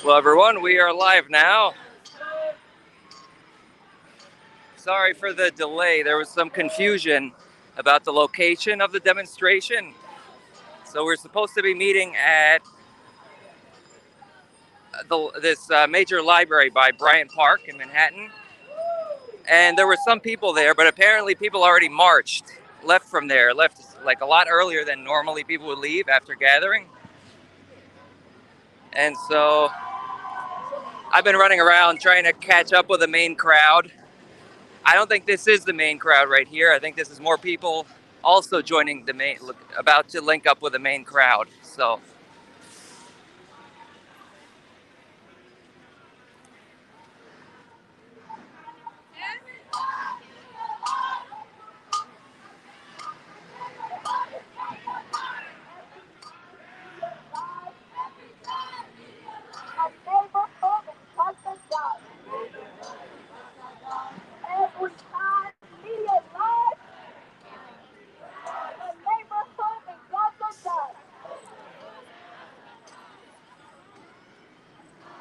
Well, everyone, we are live now. Sorry for the delay. There was some confusion about the location of the demonstration. So we're supposed to be meeting at this major library by Bryant Park in Manhattan. And there were some people there, but apparently people already left from there, left like a lot earlier than normally people would leave after gathering. And so I've been running around trying to catch up with the main crowd. I don't think this is the main crowd right here. I think this is more people also joining the main, about to link up with the main crowd. So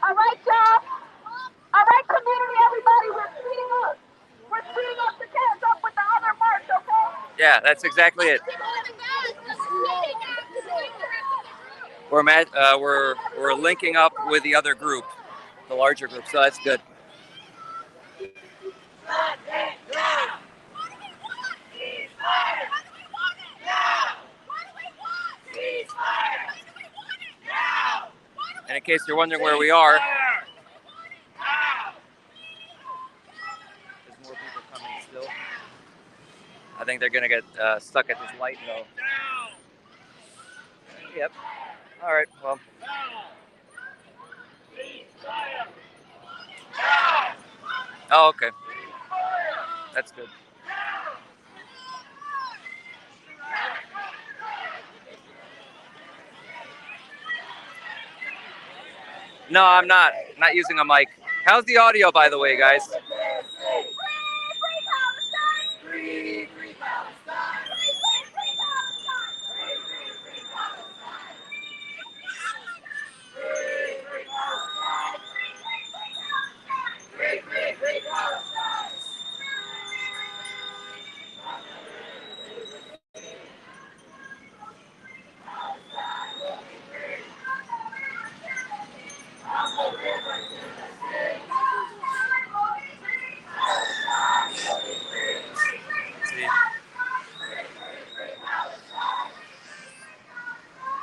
all right, y'all. All right, community, everybody, we're speeding up. We're speeding up to catch up with the other march, okay? yeah, that's exactly it. We're linking up with the other group, the larger group. So that's good. And in case you're wondering where we are, there's more people coming still. I think they're gonna get stuck at this light though. Yep. All right. Well. Oh, okay. That's good. No, I'm not using a mic. How's the audio, by the way, guys?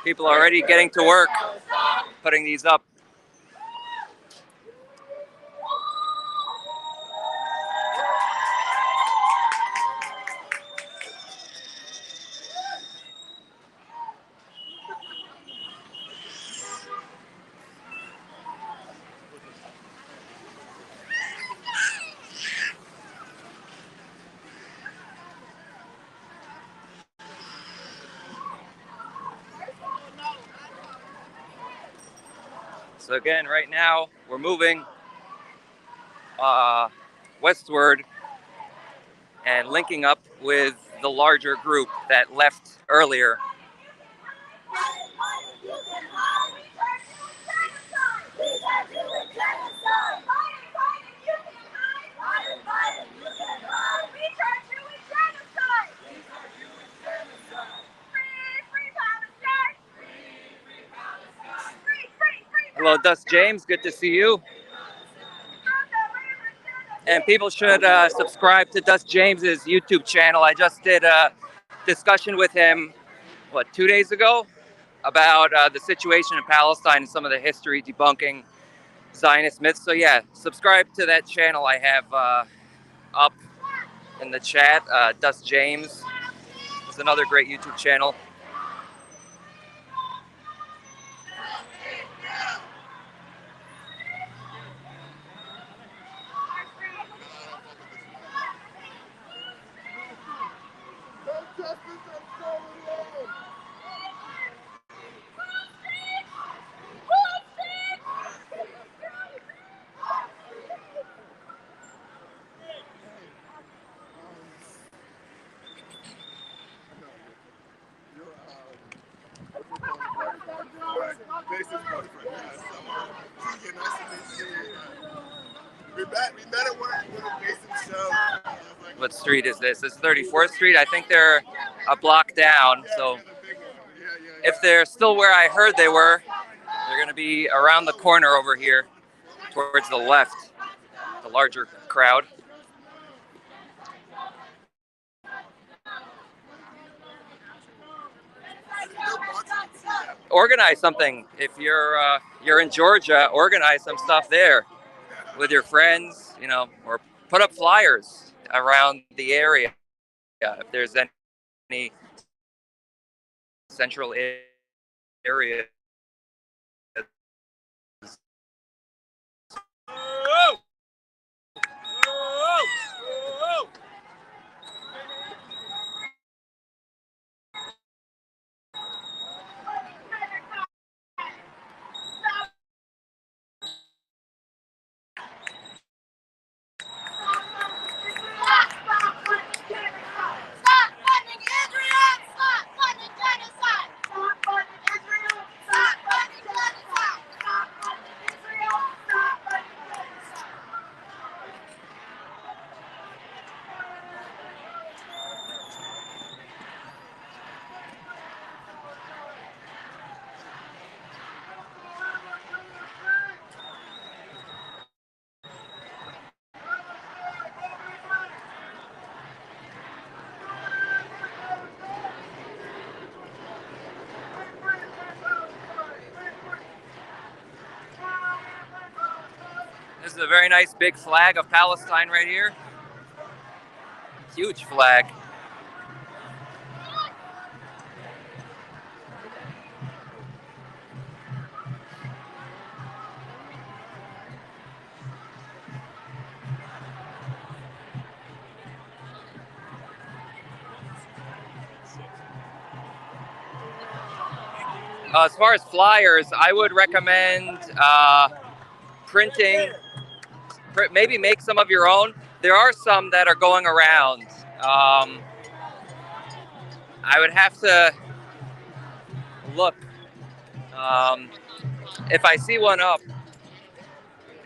People are already getting to work, putting these up. So again, right now we're moving westward and linking up with the larger group that left earlier. Hello, Dust James. Good to see you. And people should subscribe to Dust James's YouTube channel. I just did a discussion with him, 2 days ago, about the situation in Palestine and some of the history debunking Zionist myths. So yeah, subscribe to that channel I have up in the chat. Dust James is another great YouTube channel. What street is this? This is 34th Street. I think they're a block down. So if they're still where I heard they were, they're going to be around the corner over here towards the left, the larger crowd. Organize something. If you're in Georgia, organize some stuff there with your friends, you know, or put up flyers around the area. If there's any central area. This is a very nice big flag of Palestine right here. Huge flag. As far as flyers, I would recommend printing, maybe make some of your own. There are some that are going around. I would have to look. If I see one up,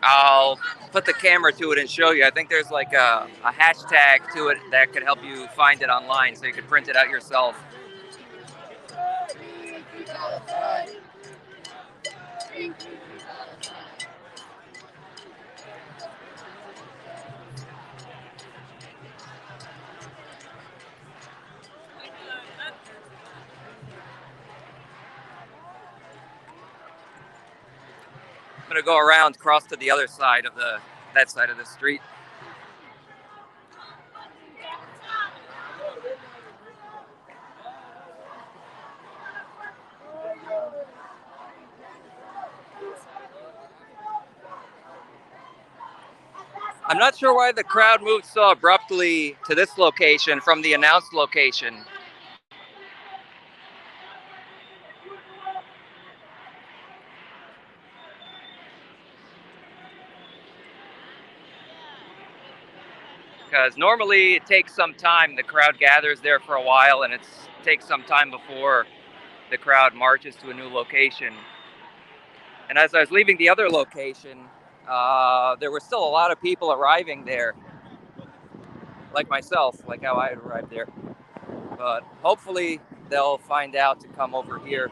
I'll put the camera to it and show you. I think there's like a hashtag to it that could help you find it online, so you could print it out yourself. I'm gonna go around, cross to the other side of that side of the street. I'm not sure why the crowd moved so abruptly to this location from the announced location. Because normally it takes some time. The crowd gathers there for a while, and it takes some time before the crowd marches to a new location. And as I was leaving the other location, there were still a lot of people arriving there, like myself, like how I had arrived there. But hopefully they'll find out to come over here.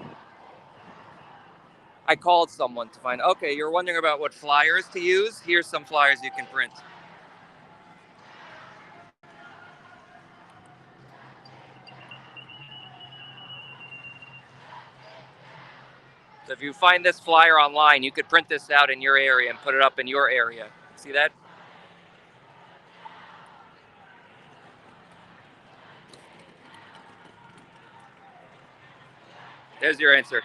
I called someone to find, okay, you're wondering about what flyers to use? Here's some flyers you can print. So if you find this flyer online, you could print this out in your area and put it up in your area. See that? There's your answer.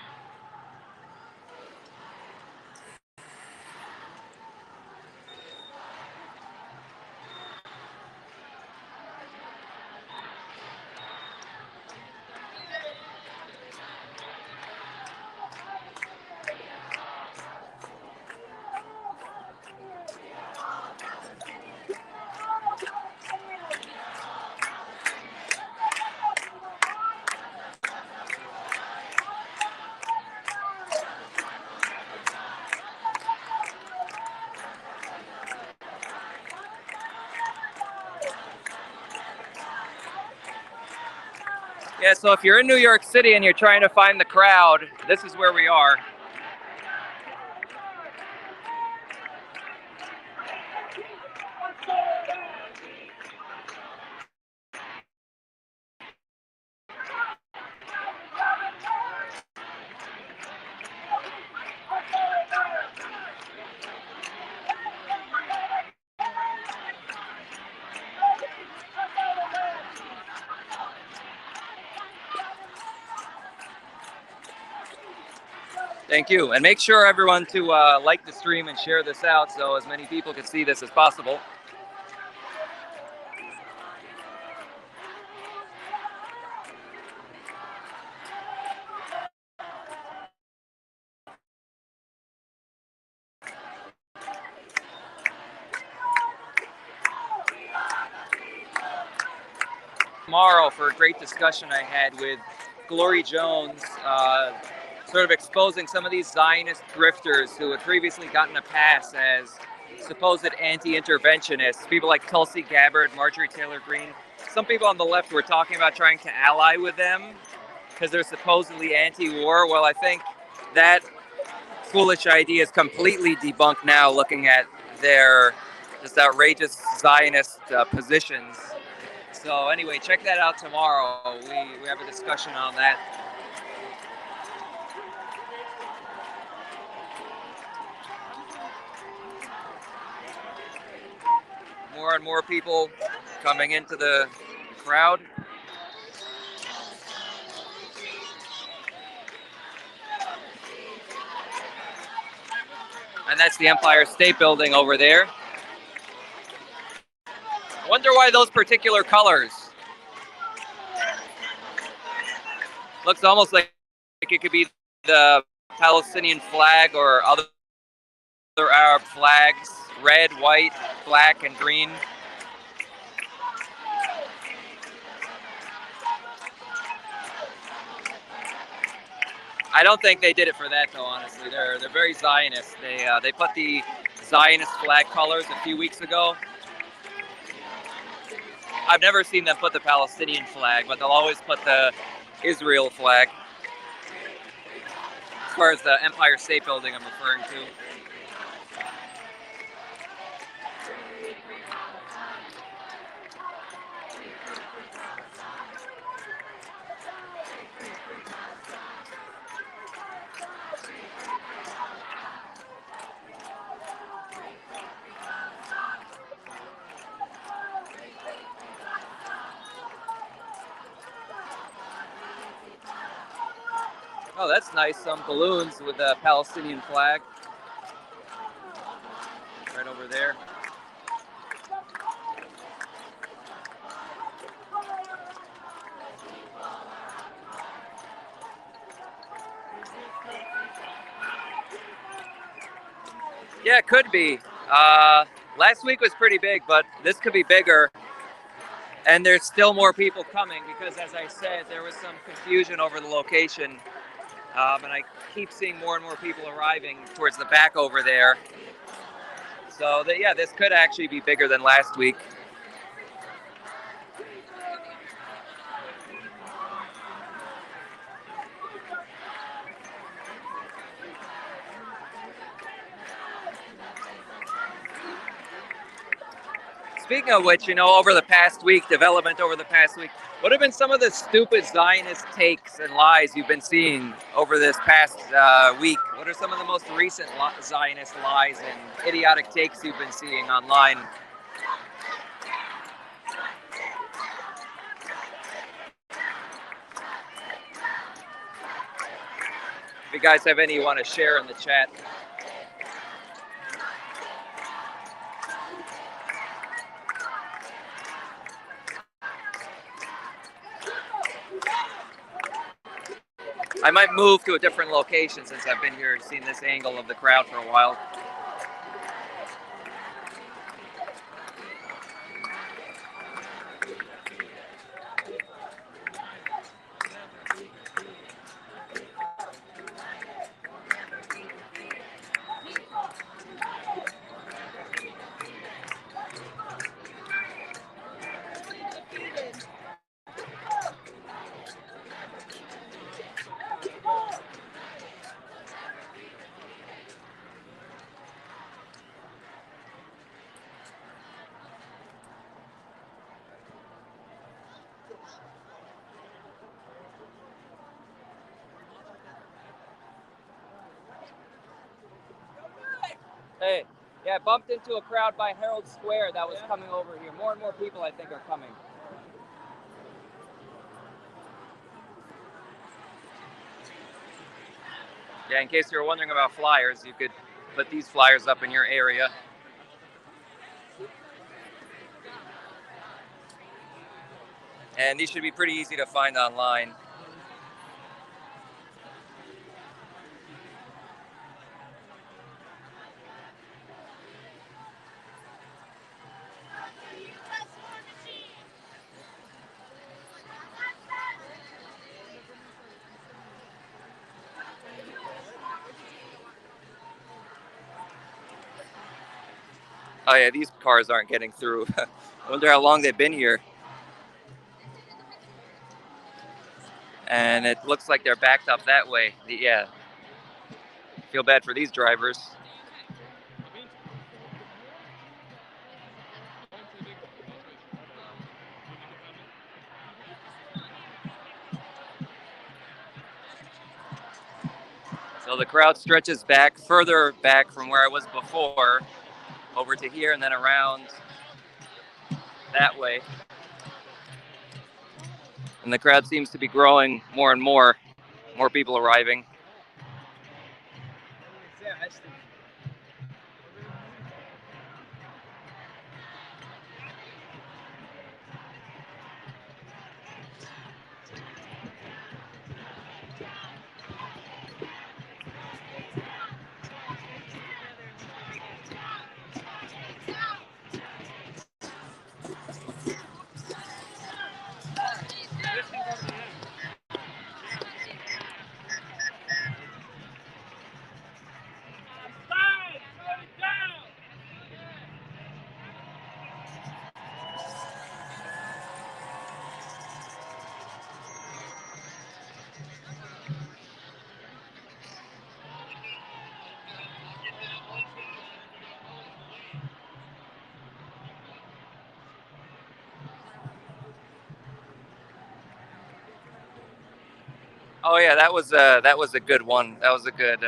Yeah, so if you're in New York City and you're trying to find the crowd, this is where we are. Thank you. And make sure everyone to like the stream and share this out so as many people can see this as possible. Tomorrow for a great discussion I had with Glory Jones, sort of exposing some of these Zionist grifters who had previously gotten a pass as supposed anti-interventionists, people like Tulsi Gabbard, Marjorie Taylor Greene. Some people on the left were talking about trying to ally with them because they're supposedly anti-war. Well, I think that foolish idea is completely debunked now looking at their just outrageous Zionist positions. So anyway, check that out tomorrow. We have a discussion on that. More and more people coming into the crowd. And that's the Empire State Building over there. Wonder why those particular colors. Looks almost like it could be the Palestinian flag or other Arab flags. Red, white, black, and green. I don't think they did it for that, though. Honestly, they're very Zionist. They put the Zionist flag colors a few weeks ago. I've never seen them put the Palestinian flag, but they'll always put the Israel flag. As far as the Empire State Building, I'm referring to. Oh, that's nice. Some balloons with the Palestinian flag. Right over there. Yeah, it could be. Last week was pretty big, but this could be bigger. And there's still more people coming because, as I said, there was some confusion over the location. And I keep seeing more and more people arriving towards the back over there. So, yeah, this could actually be bigger than last week. Speaking of which, over the past week, development over the past week, what have been some of the stupid Zionist takes and lies you've been seeing over this past week? What are some of the most recent Zionist lies and idiotic takes you've been seeing online? If you guys have any you want to share in the chat. I might move to a different location since I've been here and seen this angle of the crowd for a while. Hey, yeah, bumped into a crowd by Herald Square that was coming over here. More and more people, I think, are coming. Yeah, in case you were wondering about flyers, you could put these flyers up in your area. And these should be pretty easy to find online. Oh yeah, these cars aren't getting through. I wonder how long they've been here. And it looks like they're backed up that way. Yeah, feel bad for these drivers. So the crowd stretches back, further back from where I was before, over to here and then around that way. And the crowd seems to be growing more and more people arriving. Oh yeah, that was a good one. That was a good,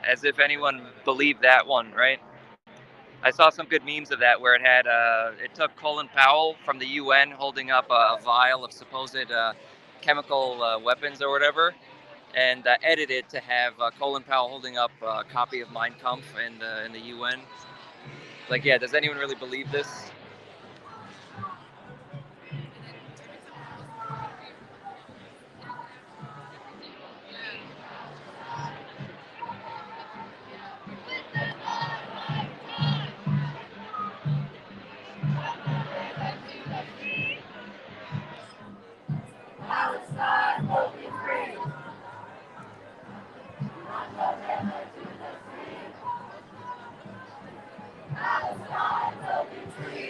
as if anyone believed that one, right? I saw some good memes of that where it had it took Colin Powell from the UN holding up a vial of supposed chemical weapons or whatever, and edited to have Colin Powell holding up a copy of Mein Kampf in the UN. Like, yeah, does anyone really believe this?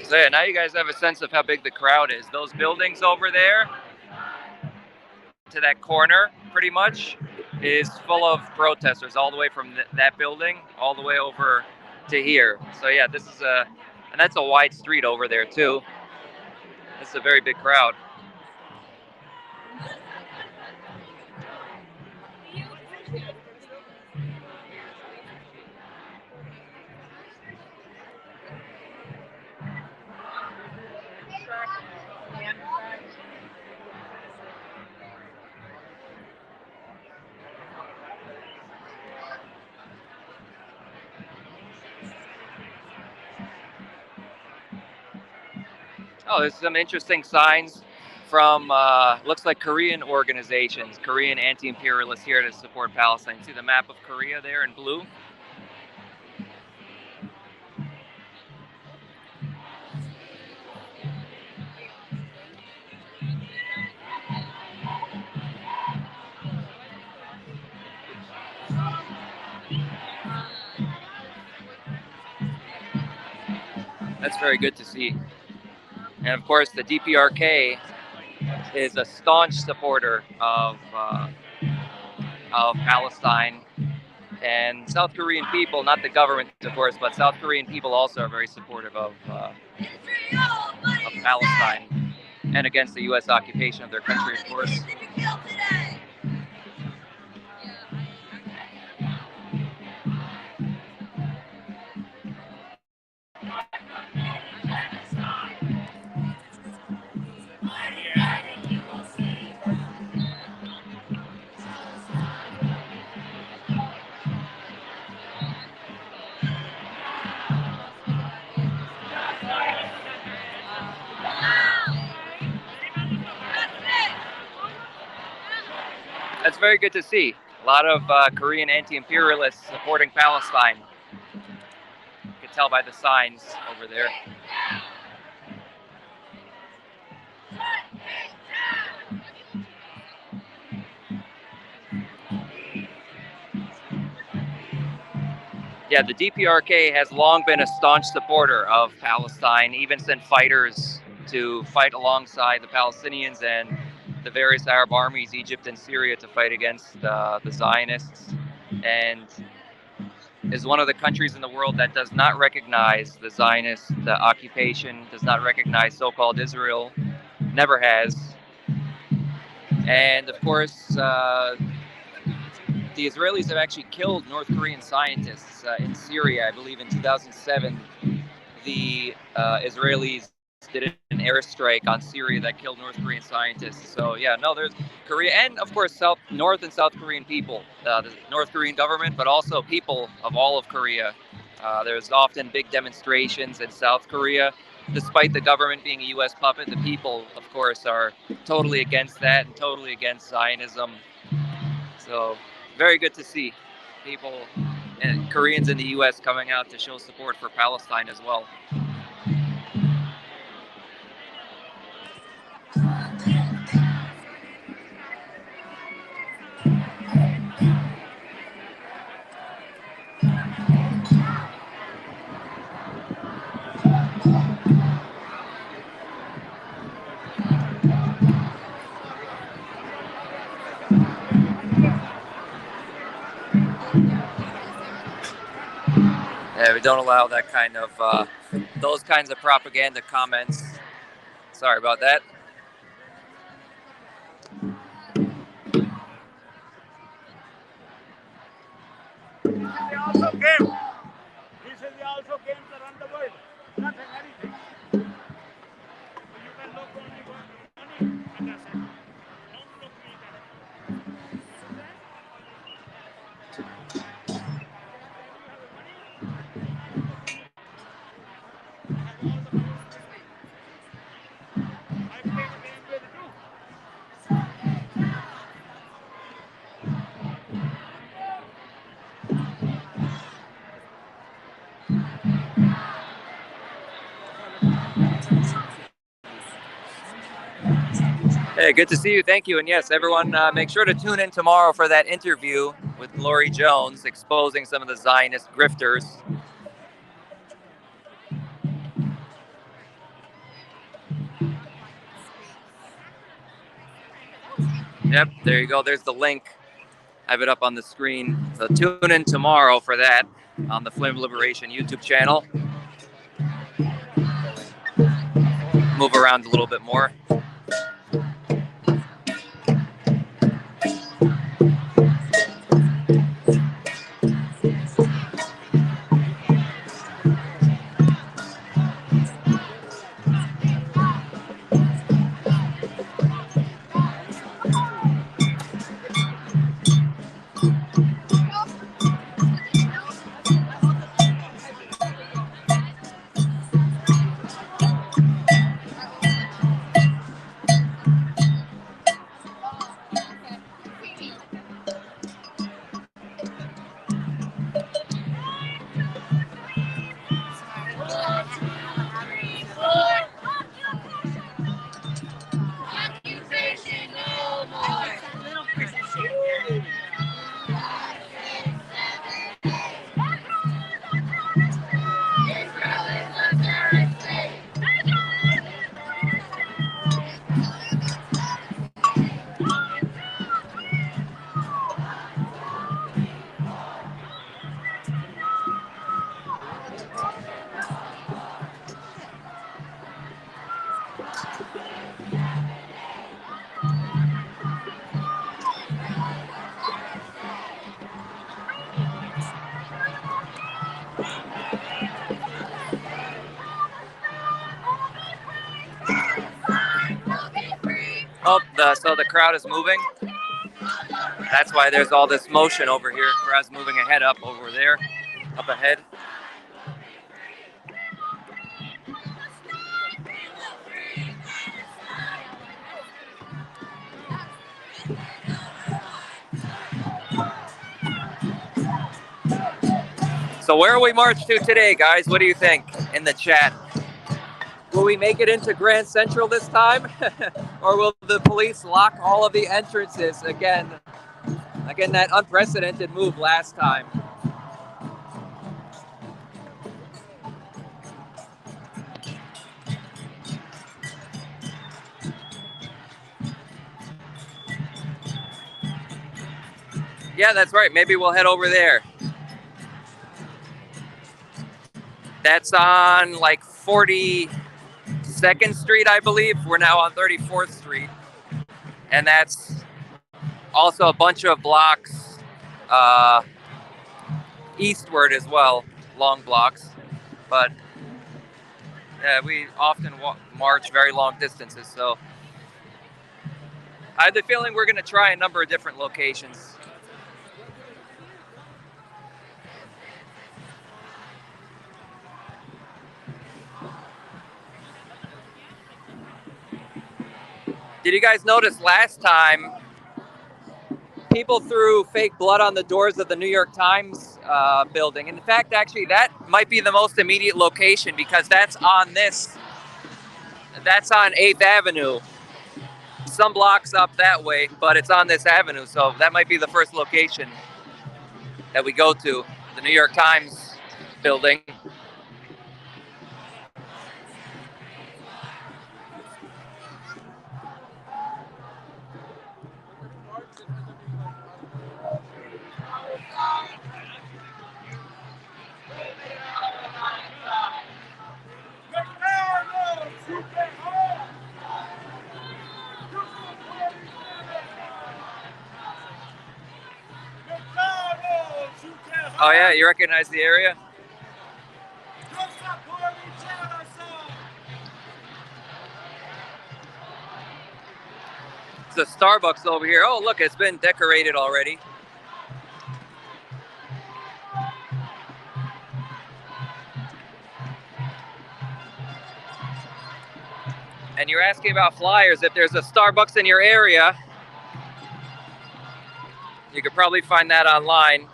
So yeah, now you guys have a sense of how big the crowd is. Those buildings over there, to that corner, pretty much, is full of protesters all the way from that building all the way over to here. So yeah, this is and that's a wide street over there too. This is a very big crowd. Oh, there's some interesting signs from looks like Korean organizations, Korean anti-imperialists here to support Palestine. See the map of Korea there in blue? That's very good to see. And of course, the DPRK is a staunch supporter of Palestine. And South Korean people, not the government, of course, but South Korean people also are very supportive of Palestine and against the U.S. occupation of their country, of course. very good to see. A lot of Korean anti-imperialists supporting Palestine. You can tell by the signs over there. Yeah, the DPRK has long been a staunch supporter of Palestine, even sent fighters to fight alongside the Palestinians and the various Arab armies, Egypt and Syria, to fight against the Zionists, and is one of the countries in the world that does not recognize the Zionist occupation, does not recognize so-called Israel, never has. And of course, the Israelis have actually killed North Korean scientists in Syria. I believe in 2007, the Israelis did an airstrike on Syria that killed North Korean scientists. So yeah, no, there's Korea, and of course North and South Korean people, the North Korean government, but also people of all of Korea. There's often big demonstrations in South Korea. Despite the government being a U.S. puppet, the people, of course, are totally against that and totally against Zionism. So very good to see people and Koreans in the U.S. coming out to show support for Palestine as well. Yeah, we don't allow that kind of those kinds of propaganda comments. Sorry about that. They also came. He said they also came to run the world. Nothing, anything. So you can look only for money, and that's it. Don't look me I play the game with too. Hey, good to see you. Thank you. And yes, everyone, make sure to tune in tomorrow for that interview with Glory Jones, exposing some of the Zionist grifters. Yep, there you go. There's the link. I have it up on the screen. So tune in tomorrow for that on the Flame of Liberation YouTube channel. Move around a little bit more. Oh, so the crowd is moving. That's why there's all this motion over here. Crowd's moving ahead up over there, up ahead. So where will we march to today, guys? What do you think in the chat? Will we make it into Grand Central this time? Or will the police lock all of the entrances again? Again, that unprecedented move last time. Yeah, that's right. Maybe we'll head over there. That's on like 42nd Street, I believe. We're now on 34th Street. And that's also a bunch of blocks eastward as well, long blocks. But yeah, we often march very long distances. So I have the feeling we're going to try a number of different locations. Did you guys notice last time people threw fake blood on the doors of the New York Times building? In fact, actually, that might be the most immediate location because that's on 8th Avenue. Some blocks up that way, but it's on this avenue. So that might be the first location that we go to, the New York Times building. Oh yeah, you recognize the area? It's a Starbucks over here. Oh look, it's been decorated already. And you're asking about flyers. If there's a Starbucks in your area, you could probably find that online.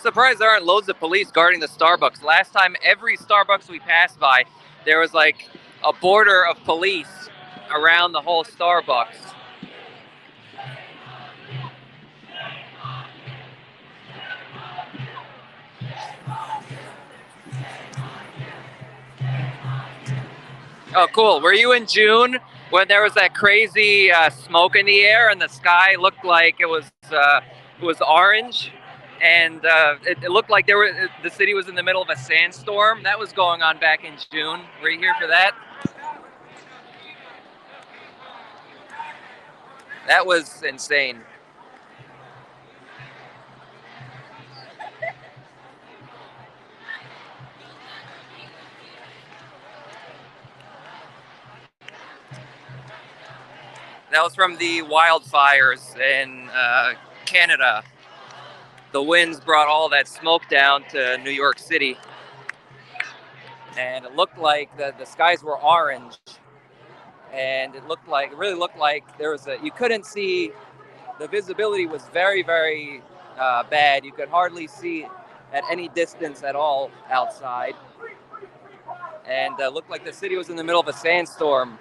Surprised there aren't loads of police guarding the Starbucks. Last time, every Starbucks we passed by, there was like a border of police around the whole Starbucks. Oh, cool. Were you in June when there was that crazy smoke in the air and the sky looked like it was orange? And it looked like the city was in the middle of a sandstorm. That was going on back in June. Were you here for that? That was insane. That was from the wildfires in Canada. The winds brought all that smoke down to New York City. And it looked like the skies were orange. And it really looked like you couldn't see, the visibility was very, very bad. You could hardly see at any distance at all outside. And it looked like the city was in the middle of a sandstorm,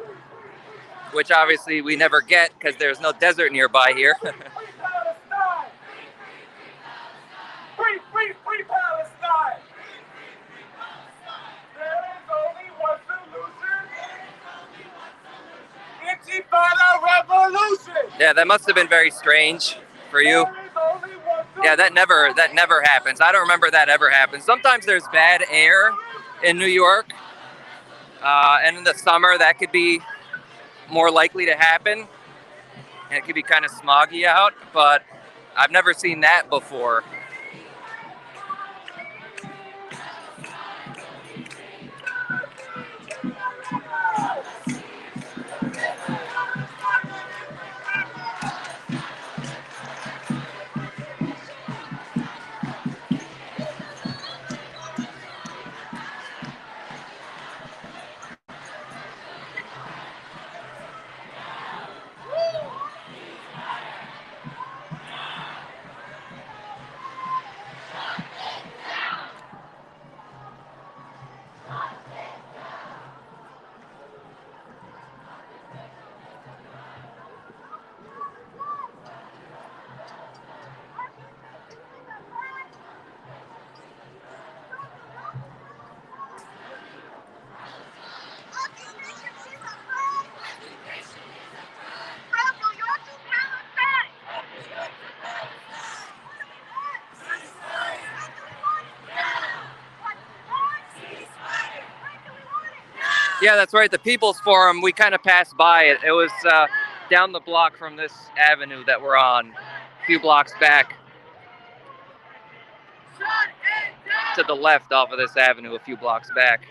which obviously we never get because there's no desert nearby here. Free Palestine! There is only one solution. Intifada revolution! Yeah, that must have been very strange for you. Yeah, that never happens. I don't remember that ever happens. Sometimes there's bad air in New York, and in the summer that could be more likely to happen. And it could be kind of smoggy out, but I've never seen that before. Yeah, that's right. The People's Forum, we kind of passed by it. It was down the block from this avenue that we're on, a few blocks back. To the left off of this avenue, a few blocks back.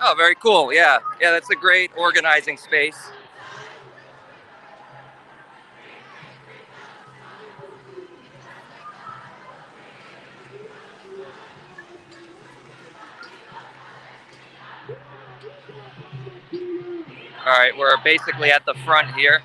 Oh, very cool. Yeah, that's a great organizing space. All right, we're basically at the front here.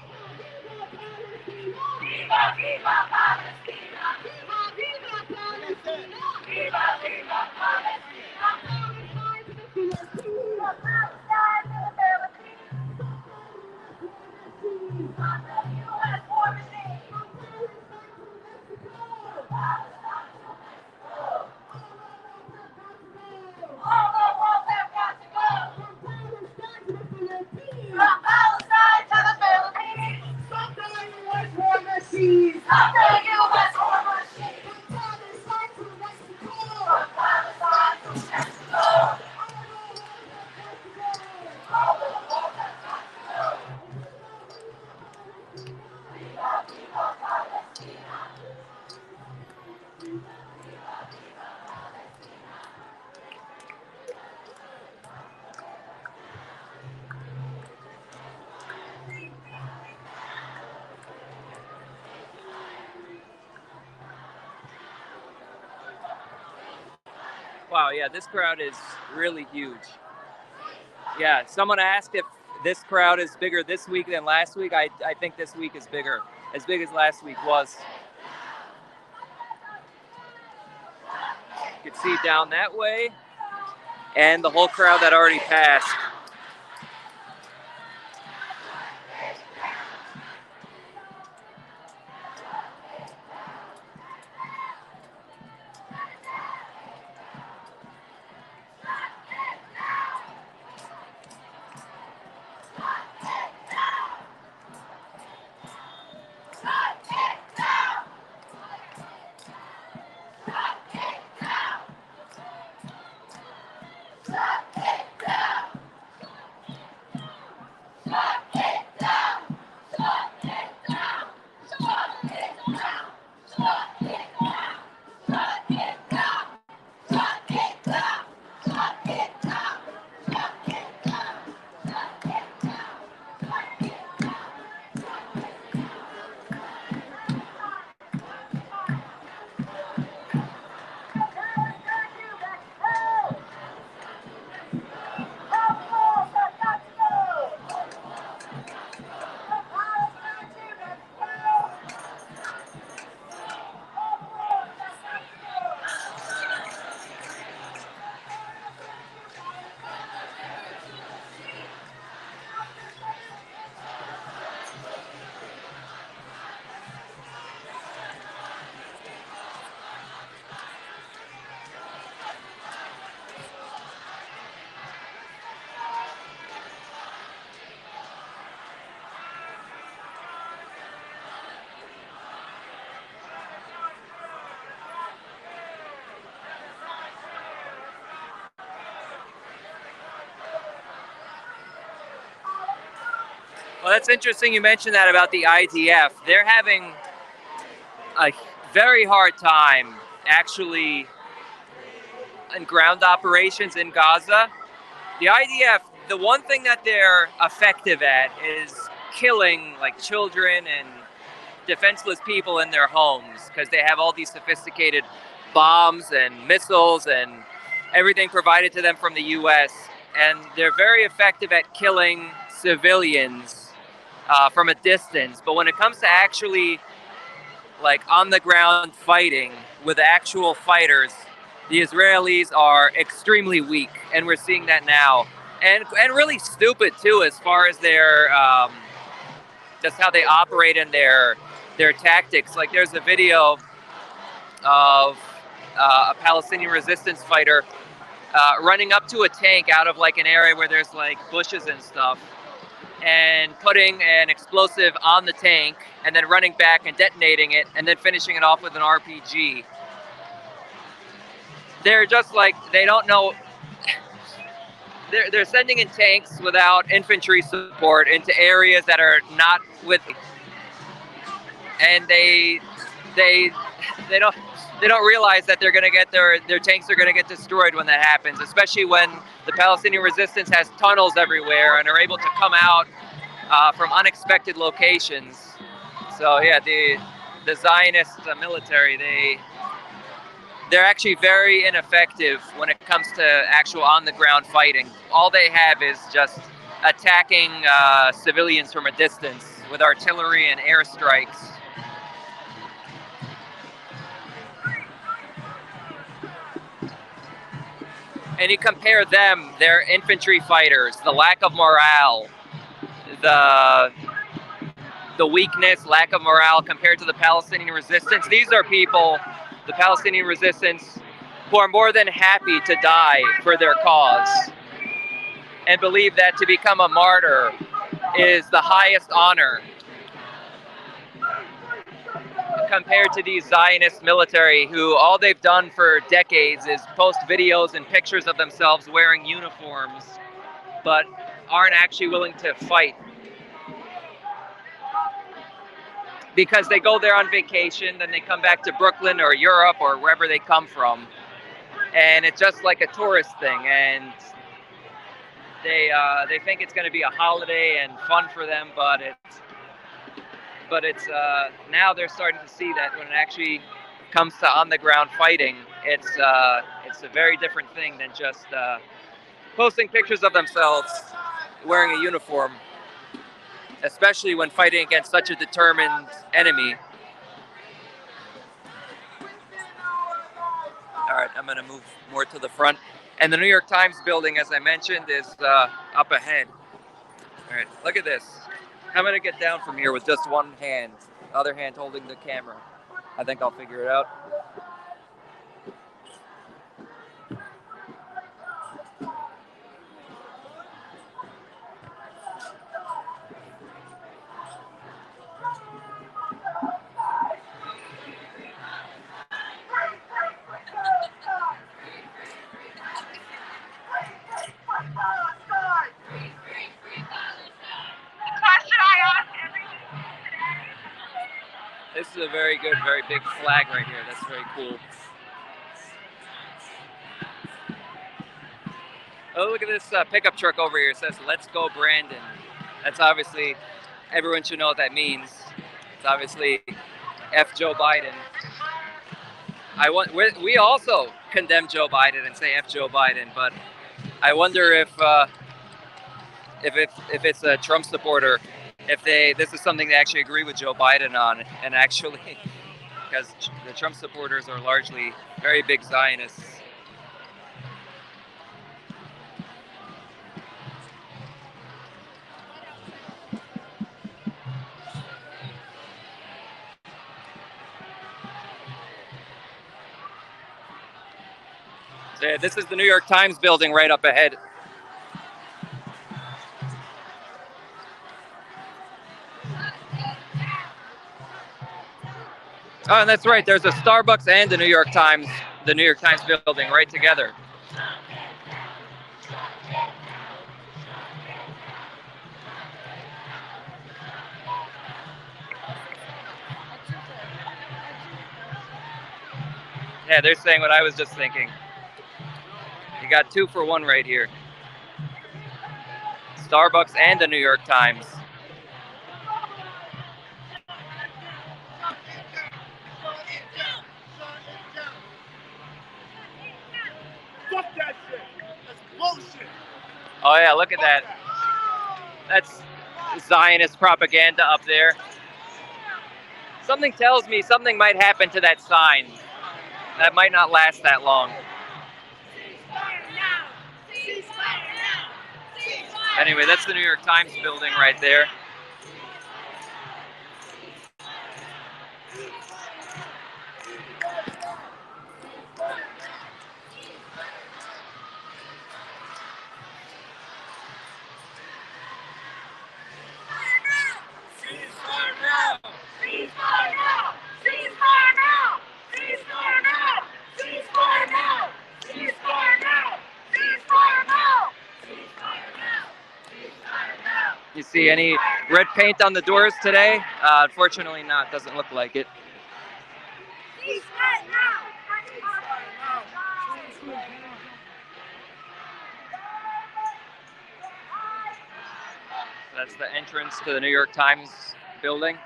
Wow, yeah, this crowd is really huge. Yeah, someone asked if this crowd is bigger this week than last week. I think this week is bigger, as big as last week was. You can see down that way, and the whole crowd that already passed. Well, that's interesting you mentioned that about the IDF. They're having a very hard time actually in ground operations in Gaza. The IDF, the one thing that they're effective at is killing like children and defenseless people in their homes because they have all these sophisticated bombs and missiles and everything provided to them from the US. And they're very effective at killing civilians from a distance. But when it comes to actually like on the ground fighting with actual fighters, the Israelis are extremely weak, and we're seeing that now. And really stupid too, as far as their just how they operate and their tactics. Like there's a video of a Palestinian resistance fighter running up to a tank out of like an area where there's like bushes and stuff, and putting an explosive on the tank and then running back and detonating it and then finishing it off with an RPG. They're just like, they don't know. They're sending in tanks without infantry support into areas that are not with, and they don't realize that they're going to get their tanks are going to get destroyed when that happens, especially when the Palestinian resistance has tunnels everywhere and are able to come out from unexpected locations. So yeah, the Zionist military, they're actually very ineffective when it comes to actual on-the-ground fighting. All they have is just attacking civilians from a distance with artillery and airstrikes. And you compare them, their infantry fighters, the lack of morale, the weakness, lack of morale compared to the Palestinian resistance. These are people, the Palestinian resistance, who are more than happy to die for their cause and believe that to become a martyr is the highest honor, compared to these Zionist military who all they've done for decades is post videos and pictures of themselves wearing uniforms, but aren't actually willing to fight. Because they go there on vacation, then they come back to Brooklyn or Europe or wherever they come from, and it's just like a tourist thing, and they think it's going to be a holiday and fun for them, but it's now they're starting to see that when it actually comes to on-the-ground fighting, it's a very different thing than just posting pictures of themselves wearing a uniform, especially when fighting against such a determined enemy. All right, I'm going to move more to the front. And the New York Times building, as I mentioned, is up ahead. All right, look at this. I'm going to get down from here with just one hand, the other hand holding the camera. I think I'll figure it out. This is a very good, very big flag right here. That's very cool. Oh, look at this pickup truck over here. It says, "Let's go, Brandon." That's obviously, everyone should know what that means. It's obviously F Joe Biden. We also condemn Joe Biden and say F Joe Biden, but I wonder if it's a Trump supporter, if this is something they actually agree with Joe Biden on, and actually, because the Trump supporters are largely very big Zionists. So yeah, this is the New York Times building right up ahead. Oh, and that's right. There's a Starbucks and the New York Times building right together. Yeah, they're saying what I was just thinking. You got 2 for 1 right here. Starbucks and the New York Times. Fuck that shit. That's bullshit. Oh yeah, look at that. That's Zionist propaganda up there. Something tells me something might happen to that sign. That might not last that long. Anyway, that's the New York Times building right there. see any red paint on the doors today? Unfortunately not, doesn't look like it. That's the entrance to the New York Times building.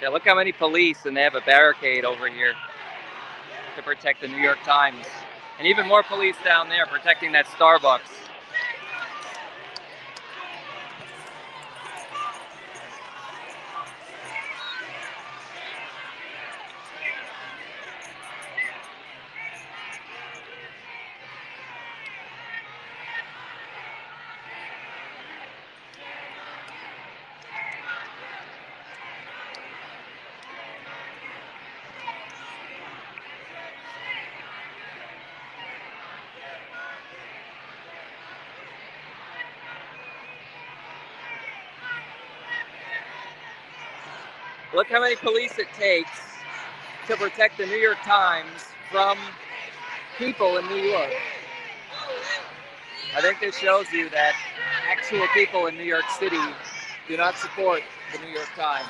Yeah, look how many police, and they have a barricade over here to protect the New York Times. And even more police down there protecting that Starbucks. Look how many police it takes to protect the New York Times from people in New York. I think this shows you that actual people in New York City do not support the New York Times.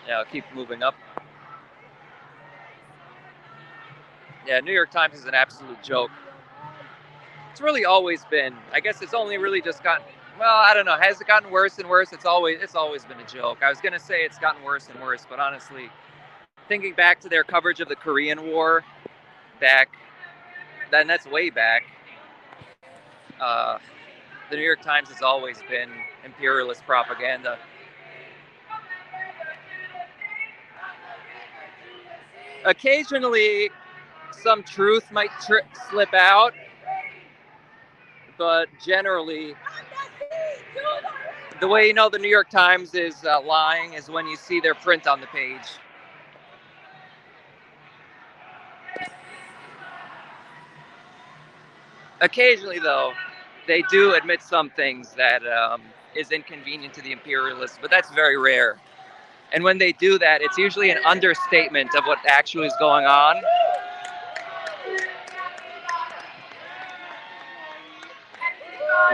Yeah, I'll keep moving up. Yeah, New York Times is an absolute joke. It's really always been. I guess it's only really just gotten, well, I don't know. Has it gotten worse and worse? It's always been a joke. I was going to say it's gotten worse and worse, but honestly, thinking back to their coverage of the Korean War that's way back. The New York Times has always been imperialist propaganda. Occasionally, some truth might slip out, but generally, the way you know the New York Times is lying is when you see their print on the page. Occasionally, though, they do admit some things that is inconvenient to the imperialists, but that's very rare. And when they do that, it's usually an understatement of what actually is going on.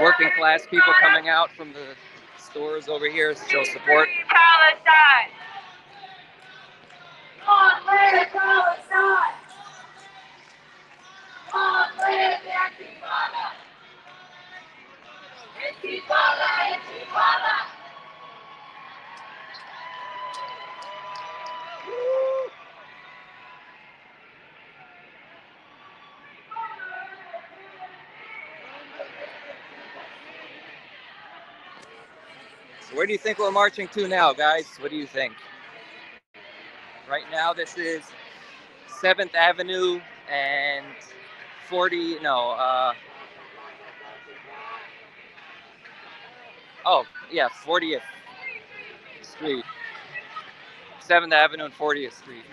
Working class people coming out from the stores over here to show support. Palestine! Long live Palestine! Long live Antifada! Antifada! Antifada! So where do you think we're marching to now, guys? What do you think? Right now, this is 7th Avenue and 40th Street. 7th Avenue and 40th Street.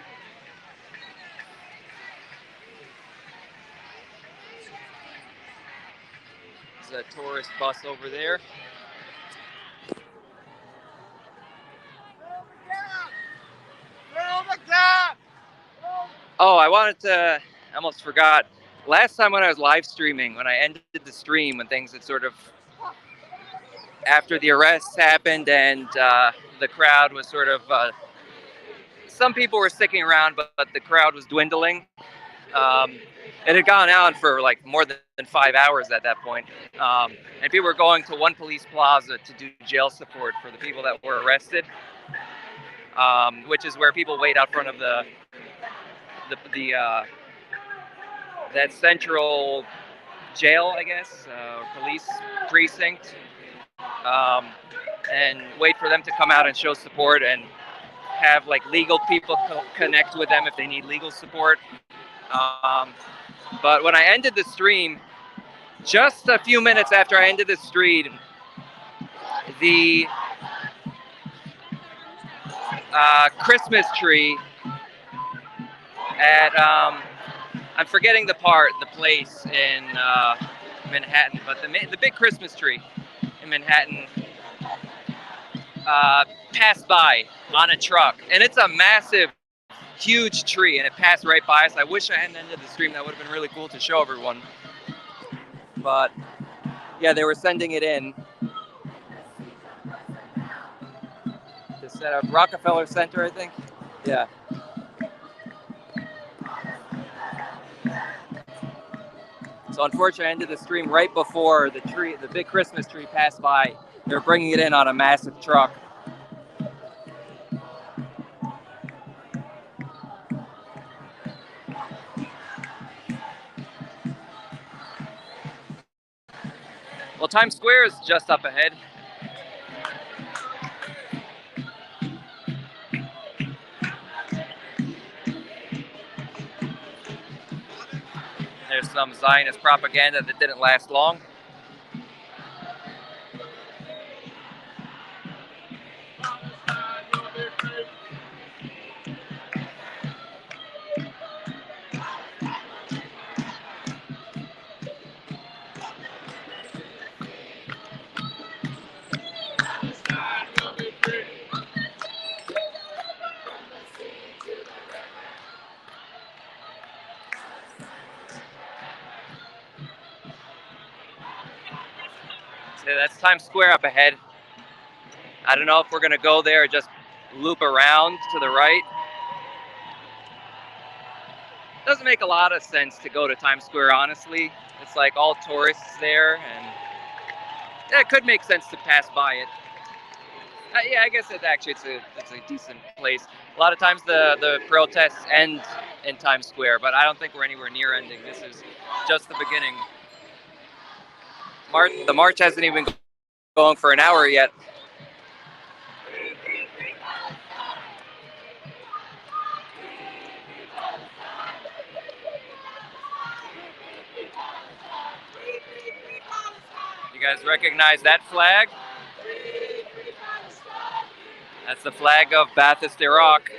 There's a tourist bus over there. Oh, I almost forgot. Last time when I was live streaming, when I ended the stream, when things had sort of, after the arrests happened and the crowd was sort of, some people were sticking around, but the crowd was dwindling. It had gone on for like more than 5 hours at that point. And people were going to one police plaza to do jail support for the people that were arrested, which is where people wait out front of the that central jail, I guess, police precinct, and wait for them to come out and show support and have like legal people connect with them if they need legal support. But when I ended the stream, just a few minutes after I ended the stream, the Christmas tree at, I'm forgetting the place in Manhattan, but the big Christmas tree in Manhattan passed by on a truck. And it's a massive, huge tree, and it passed right by us. I wish I hadn't ended the stream. That would have been really cool to show everyone. But yeah, they were sending it in to set up Rockefeller Center, I think. Yeah. So unfortunately, I ended the stream right before the big Christmas tree passed by. They were bringing it in on a massive truck. Well, Times Square is just up ahead. There's some Zionist propaganda that didn't last long. So that's Times Square up ahead. I don't know if we're going to go there or just loop around to the right. Doesn't make a lot of sense to go to Times Square, honestly. It's like all tourists there, and yeah, it could make sense to pass by it. Yeah, I guess it's a decent place. A lot of times the protests end in Times Square, but I don't think we're anywhere near ending. This is just the beginning. The march hasn't even been going for an hour yet. You guys recognize that flag? That's the flag of Ba'athist Iraq.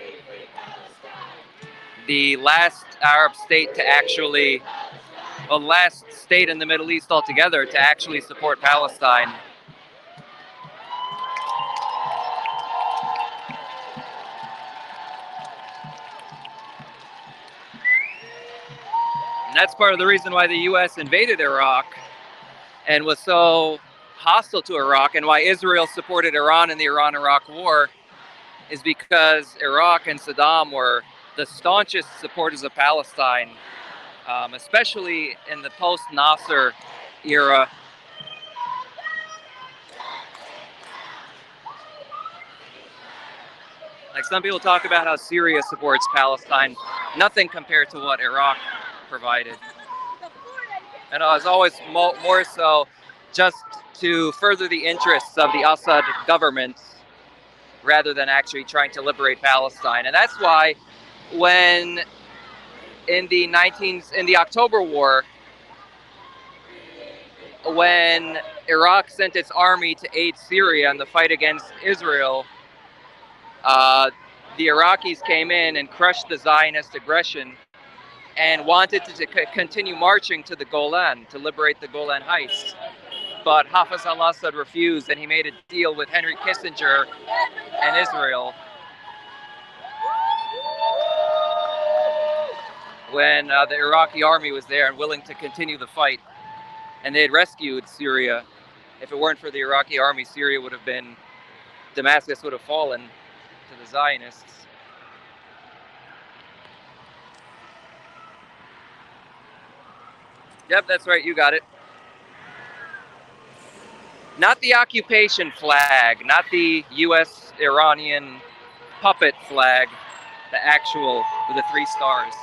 The last Arab state to actually, well, last state in the Middle East altogether to actually support Palestine. And that's part of the reason why the US invaded Iraq and was so hostile to Iraq, and why Israel supported Iran in the Iran-Iraq war, is because Iraq and Saddam were the staunchest supporters of Palestine, especially in the post-Nasser era. Like, some people talk about how Syria supports Palestine, nothing compared to what Iraq provided. And it was always more so just to further the interests of the Assad government rather than actually trying to liberate Palestine. And that's why when in the October War, when Iraq sent its army to aid Syria in the fight against Israel, the Iraqis came in and crushed the Zionist aggression and wanted to continue marching to the Golan to liberate the Golan Heights. But Hafez al-Assad refused, and he made a deal with Henry Kissinger and Israel when the Iraqi army was there and willing to continue the fight. And they had rescued Syria. If it weren't for the Iraqi army, Syria would have been, Damascus would have fallen to the Zionists. Yep, that's right, you got it. Not the occupation flag, not the US Iranian puppet flag, the actual with the 3 stars.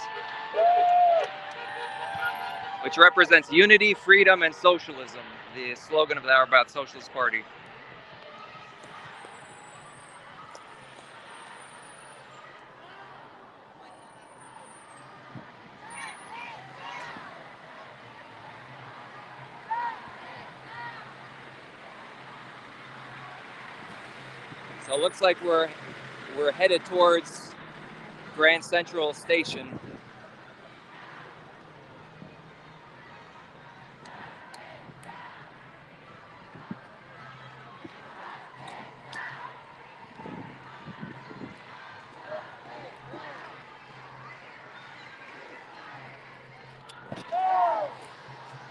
which represents unity, freedom, and socialism, the slogan of the Arbat Socialist Party. So it looks like we're headed towards Grand Central Station.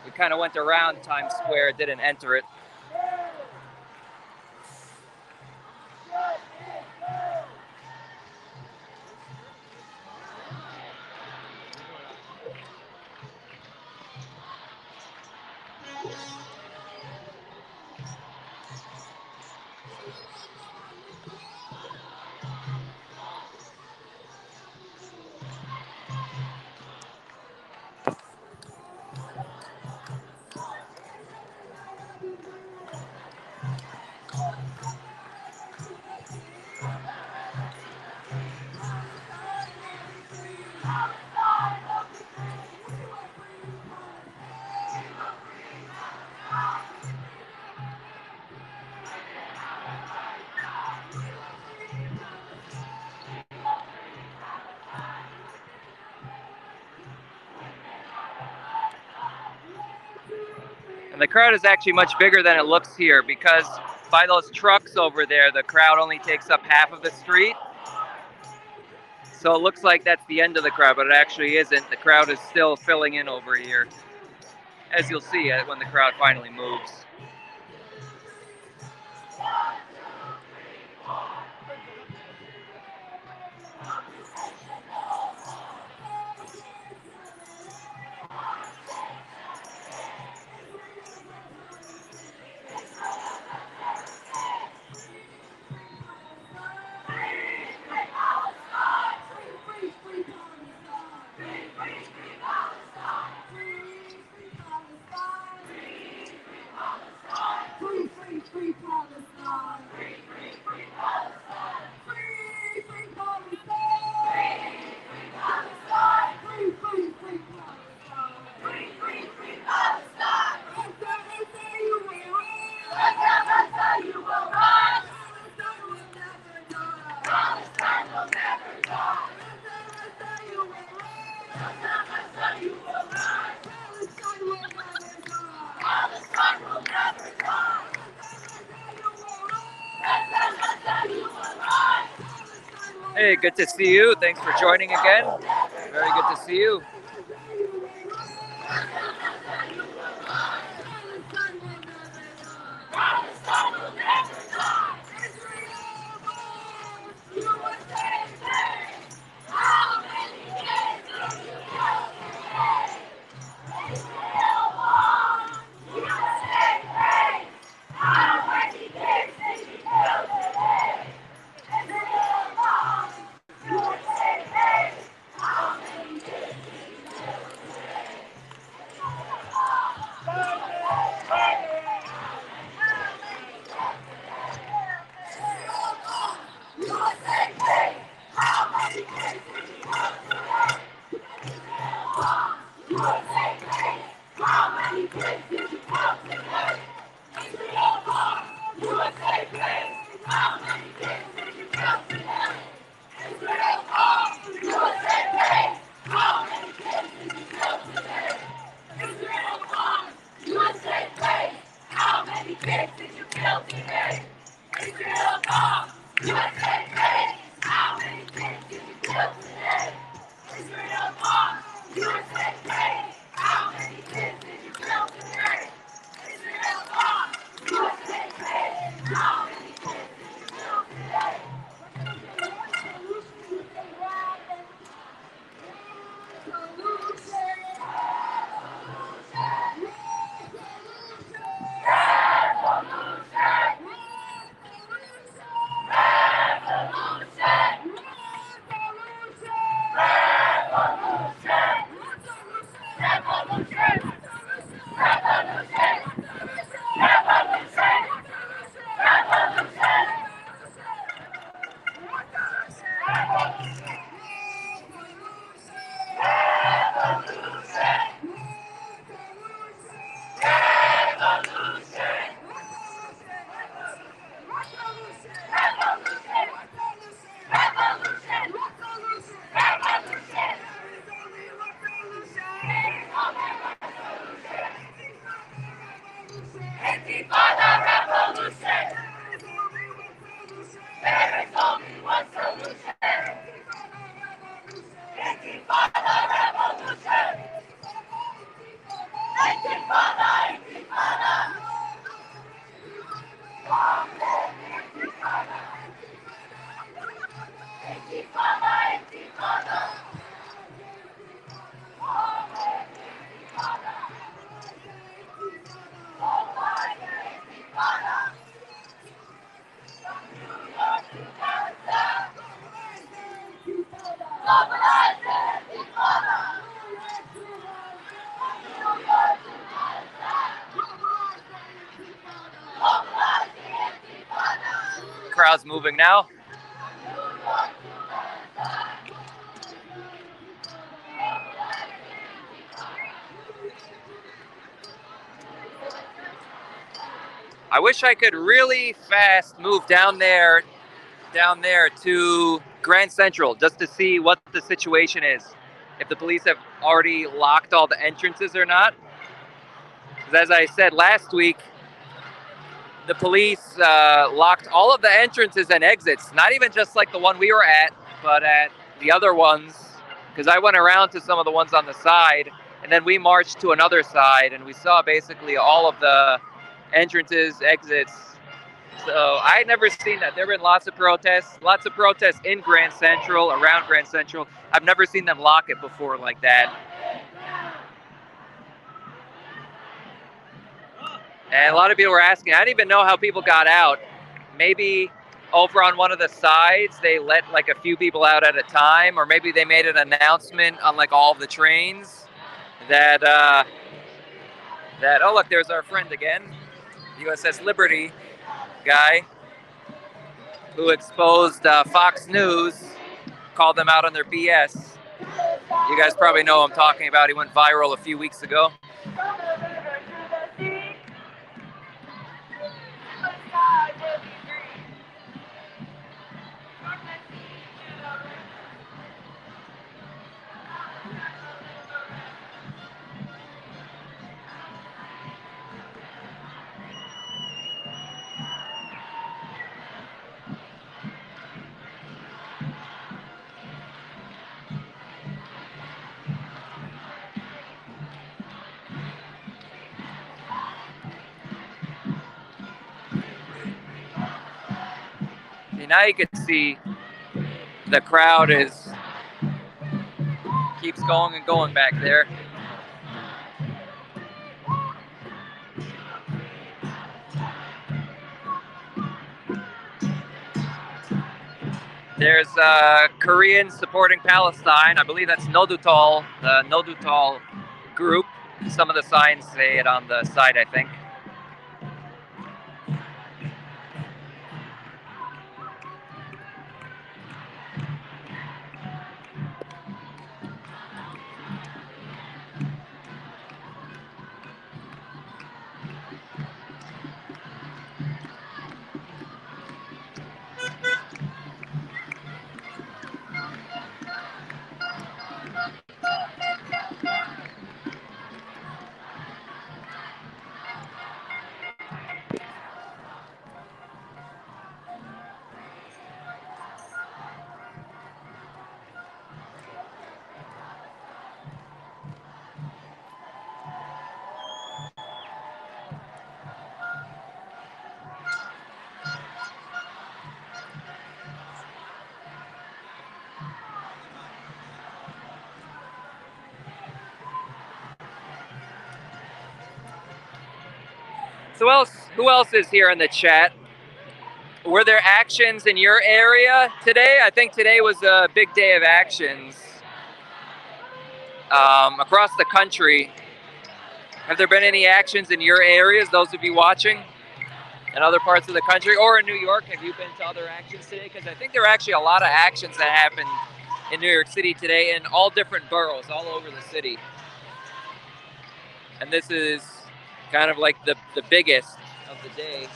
We kind of went around Times Square, didn't enter it. And the crowd is actually much bigger than it looks here, because by those trucks over there, the crowd only takes up half of the street. So it looks like that's the end of the crowd, but it actually isn't. The crowd is still filling in over here, as you'll see when the crowd finally moves. Hey, good to see you. Thanks for joining again. Very good to see you. crowd's moving now. I wish I could really fast move down there to Grand Central just to see what the situation is. If the police have already locked all the entrances or not. Because as I said last week, the police locked all of the entrances and exits, not even just like the one we were at, but at the other ones. Because I went around to some of the ones on the side, and then we marched to another side, and we saw basically all of the entrances, exits. So I had never seen that. There have been lots of protests in Grand Central, around Grand Central. I've never seen them lock it before like that. And a lot of people were asking, I didn't even know how people got out. Maybe over on one of the sides, they let like a few people out at a time, or maybe they made an announcement on like all of the trains that, oh look, there's our friend again, USS Liberty guy, who exposed Fox News, called them out on their BS. You guys probably know who I'm talking about. He went viral a few weeks ago. Now you can see the crowd keeps going and going back there. There's Koreans supporting Palestine. I believe that's Nodutal, the Nodutal group. Some of the signs say it on the side, I think. So who else is here in the chat? Were there actions in your area today? I think today was a big day of actions across the country. Have there been any actions in your areas, those of you watching, in other parts of the country, or in New York? Have you been to other actions today? Because I think there are actually a lot of actions that happened in New York City today in all different boroughs, all over the city. And this is kind of like the biggest of the day.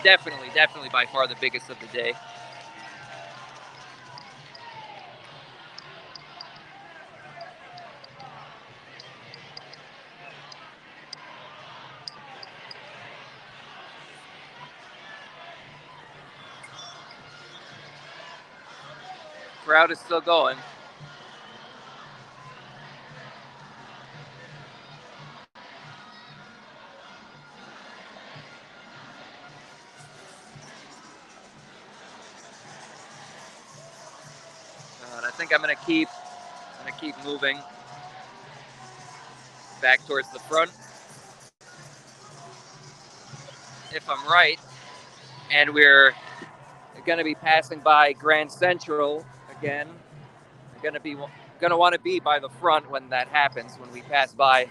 Definitely by far the biggest of the day. Crowd is still going. I think I'm gonna keep moving back towards the front. If I'm right, and we're gonna be passing by Grand Central again. We're gonna want to be by the front when that happens, when we pass by.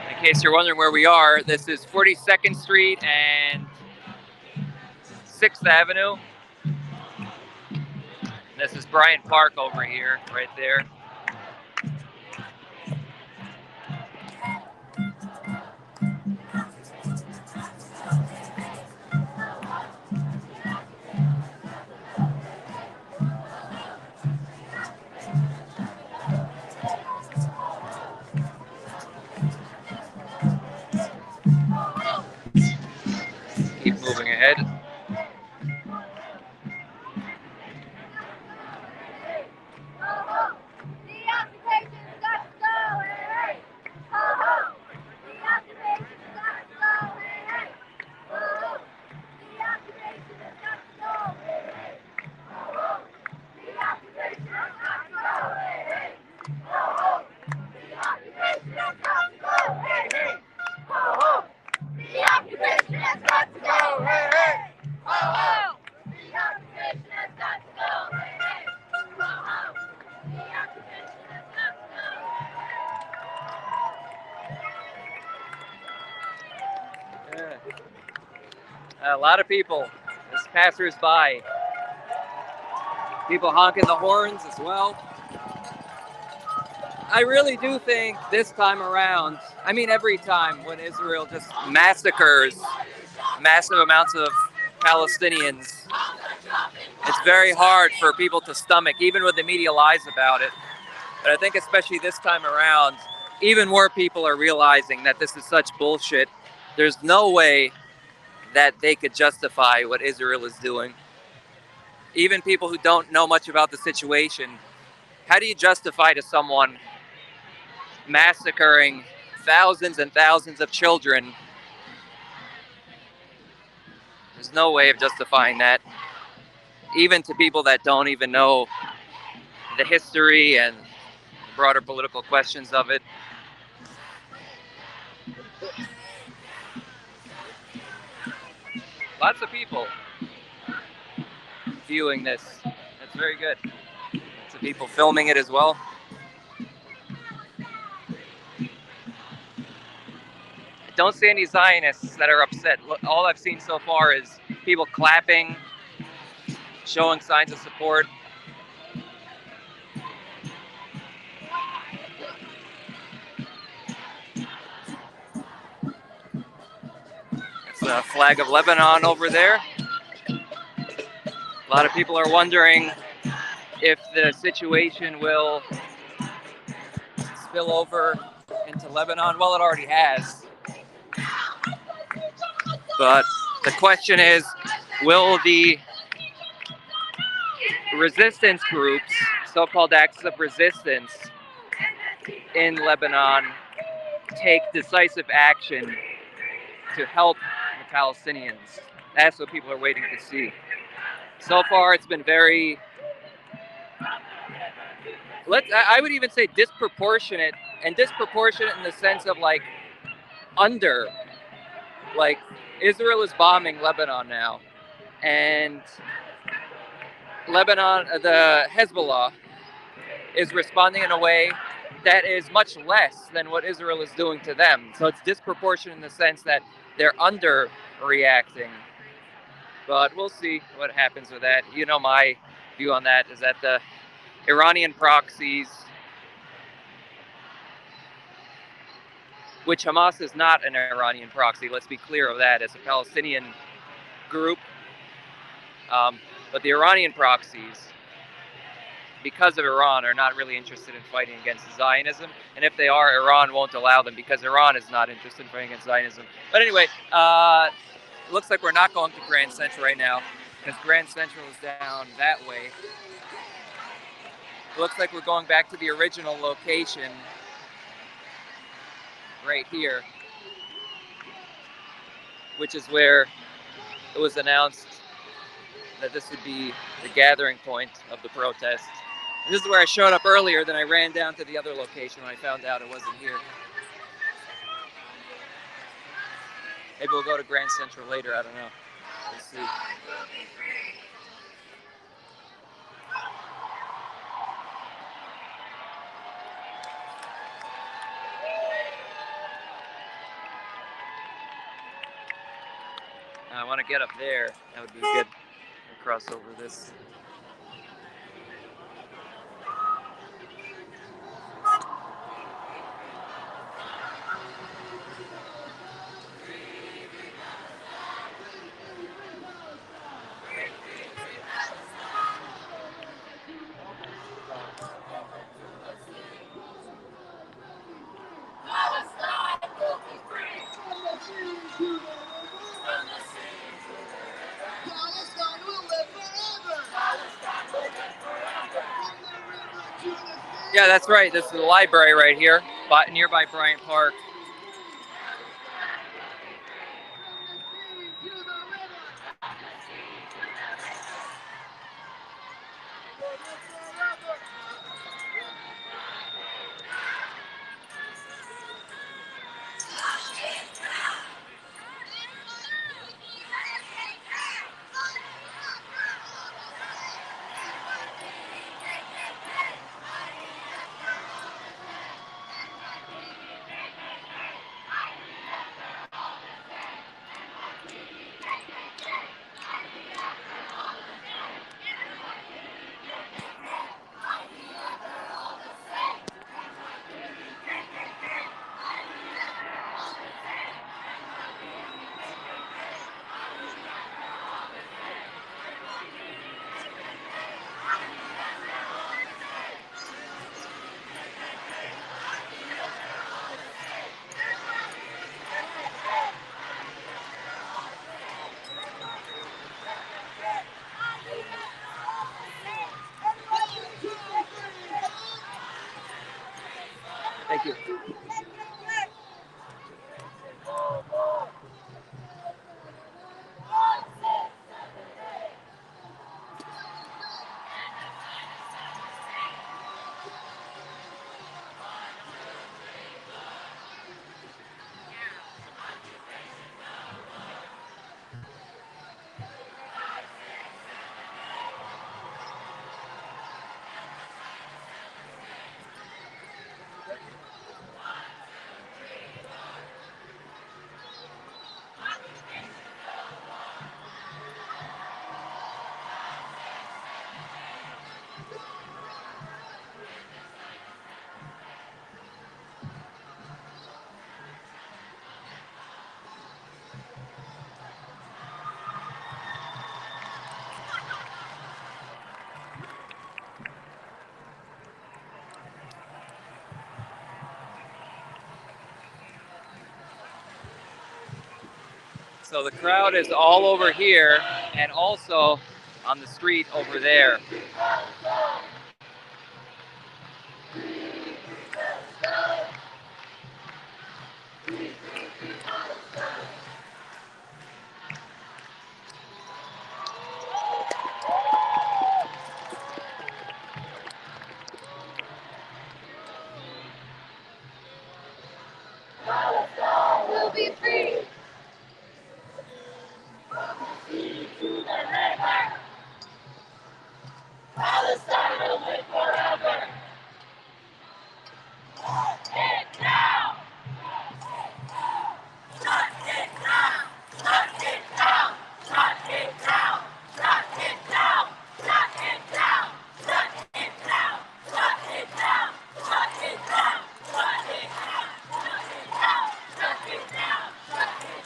In case you're wondering where we are, this is 42nd Street and 6th Avenue. This is Bryant Park over here, right there. Keep moving ahead. A lot of people, as passers-by. People honking the horns as well. I really do think this time around, I mean every time when Israel just massacres massive amounts of Palestinians, it's very hard for people to stomach, even when the media lies about it. But I think especially this time around, even more people are realizing that this is such bullshit. There's no way that they could justify what Israel is doing. Even people who don't know much about the situation, how do you justify to someone massacring thousands and thousands of children? There's no way of justifying that, even to people that don't even know the history and broader political questions of it. Lots of people viewing this. That's very good. Lots of people filming it as well. I don't see any Zionists that are upset. All I've seen so far is people clapping, showing signs of support. It's the flag of Lebanon over there. A lot of people are wondering if the situation will spill over into Lebanon. Well, it already has. But the question is, will the resistance groups, so-called acts of resistance in Lebanon, take decisive action to help the Palestinians? That's what people are waiting to see. So far, it's been very, I would even say disproportionate, and disproportionate in the sense of like Israel is bombing Lebanon now, and Lebanon, the Hezbollah, is responding in a way that is much less than what Israel is doing to them. So it's disproportionate in the sense that they're underreacting. But we'll see what happens with that. You know, my view on that is that the Iranian proxies, which Hamas is not an Iranian proxy, let's be clear of that, as a Palestinian group. But the Iranian proxies, because of Iran, are not really interested in fighting against Zionism. And if they are, Iran won't allow them because Iran is not interested in fighting against Zionism. But anyway, it looks like we're not going to Grand Central right now because Grand Central is down that way. It looks like we're going back to the original location right here, which is where it was announced that this would be the gathering point of the protest. And this is where I showed up earlier, then I ran down to the other location when I found out it wasn't here. Maybe we'll go to Grand Central later. I don't know. We'll see. I want to get up there. That would be good. Cross over this. Yeah, that's right. This is the library right here, nearby Bryant Park. Thank you. So the crowd is all over here and also on the street over there. We'll be free. Palestine will live forever. It down. Shut it down. Shut it down. Shut it down. Shut it down. Shut it down. Shut it down. Shut it down. Shut it down. Shut it down. Shut it down. Shut it down. Shut it down.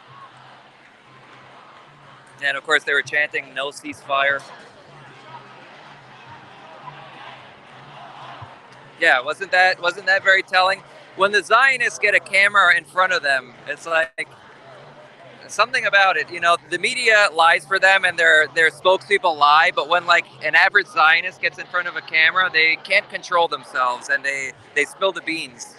And of course, they were chanting "No ceasefire." Yeah, wasn't that very telling? When the Zionists get a camera in front of them, it's like something about it. You know, the media lies for them, and their spokespeople lie. But when like an average Zionist gets in front of a camera, they can't control themselves, and they spill the beans.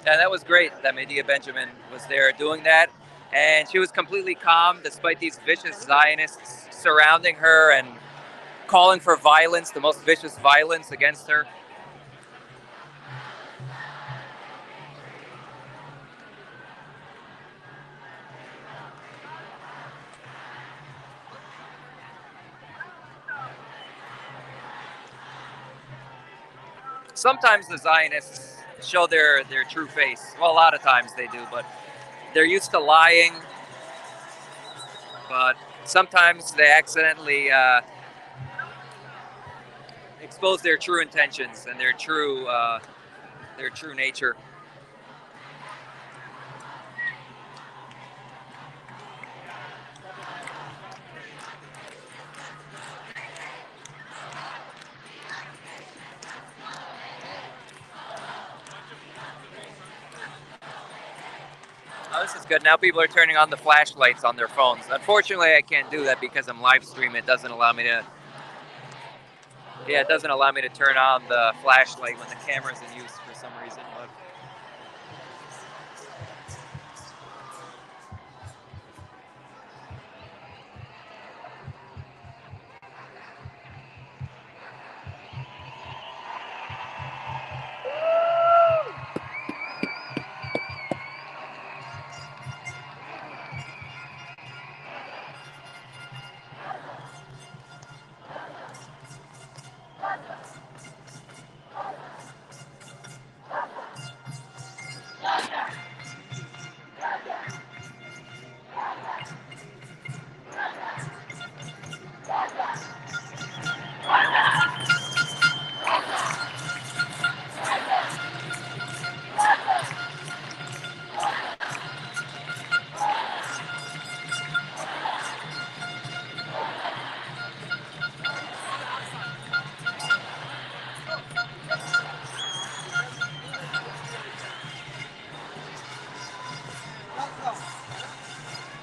Yeah, that was great that Medea Benjamin was there doing that. And she was completely calm despite these vicious Zionists surrounding her and calling for violence, the most vicious violence against her. Sometimes the Zionists show their true face. Well, a lot of times they do, but they're used to lying. But sometimes they accidentally expose their true intentions and their true nature. Oh, this is good. Now people are turning on the flashlights on their phones. Unfortunately, I can't do that because I'm live streaming. It doesn't allow me to. Yeah, it doesn't allow me to turn on the flashlight when the camera's in use for some reason. But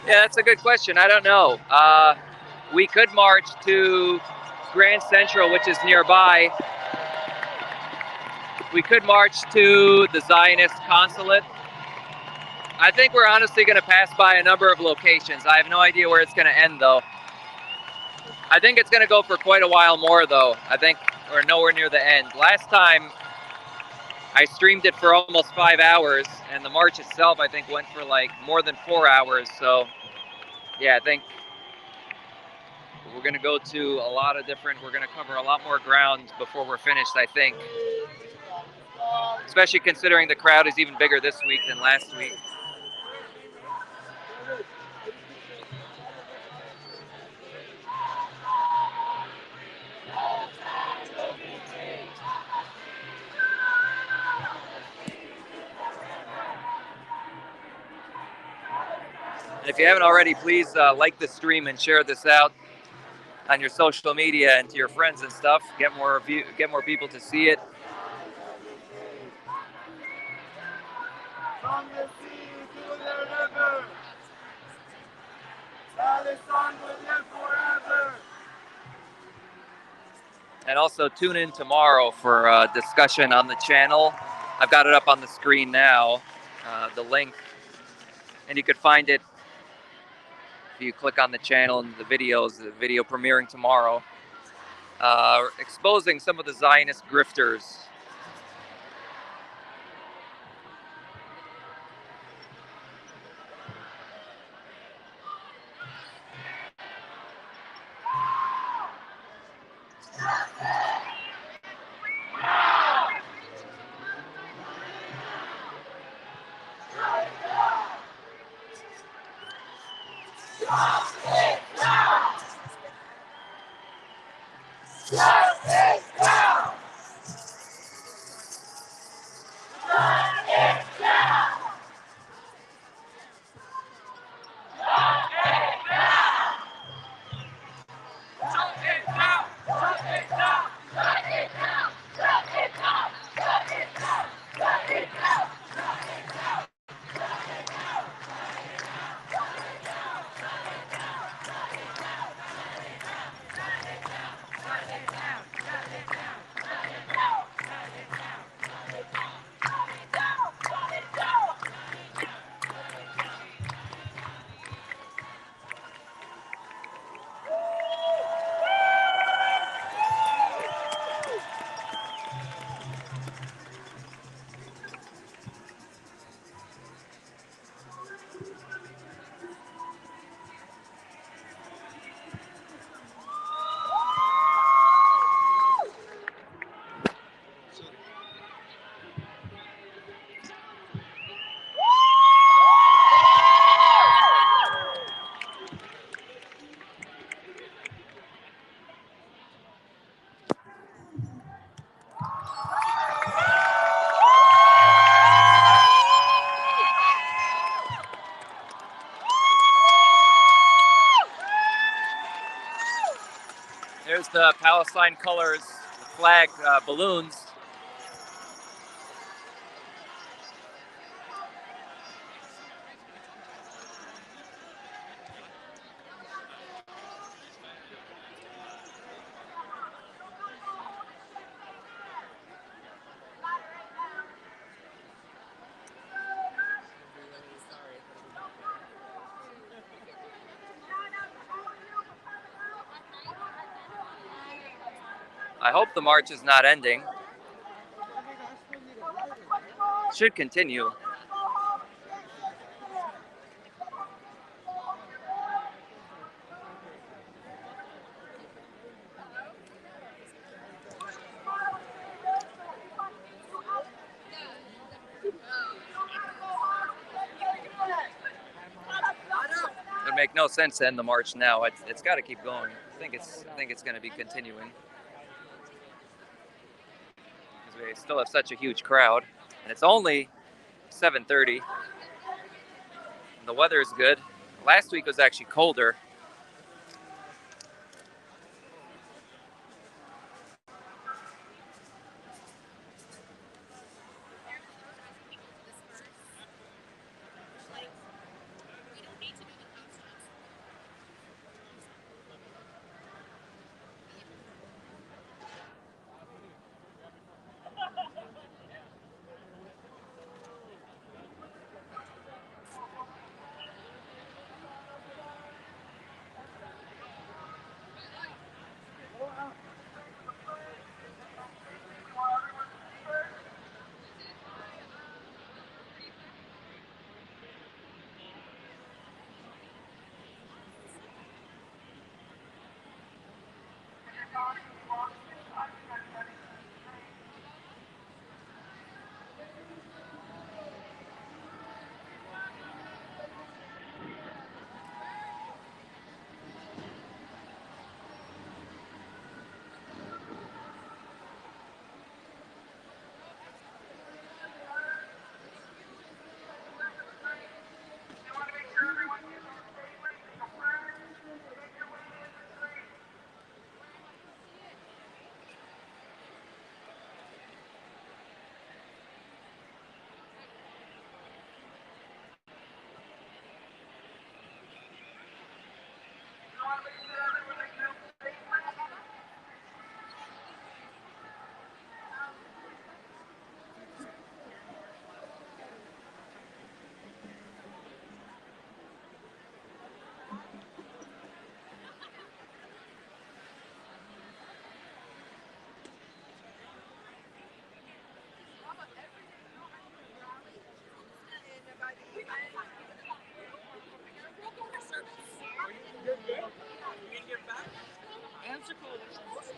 yeah, that's a good question. I don't know. We could march to Grand Central, which is nearby. We could march to the Zionist consulate. I think we're honestly going to pass by a number of locations. I have no idea where it's going to end, though. I think it's going to go for quite a while more, though. I think we're nowhere near the end. Last time, I streamed it for almost 5 hours, and the march itself, I think, went for like more than 4 hours. So, yeah, I think we're going to go to a lot of different, we're going to cover a lot more ground before we're finished, I think. Especially considering the crowd is even bigger this week than last week. And if you haven't already, please like the stream and share this out on your social media and to your friends and stuff. Get more people to see it. From the sea to the river, Palestine will live forever. And also tune in tomorrow for a discussion on the channel. I've got it up on the screen now, the link, and you could find it if you click on the channel and the video premiering tomorrow, exposing some of the Zionist grifters. There's the Palestine colors, the flag, balloons. I hope the march is not ending. It should continue. It would make no sense to end the march now. It's got to keep going. I think it's going to be continuing. Because we still have such a huge crowd, and it's only 7:30. The weather is good. Last week was actually colder.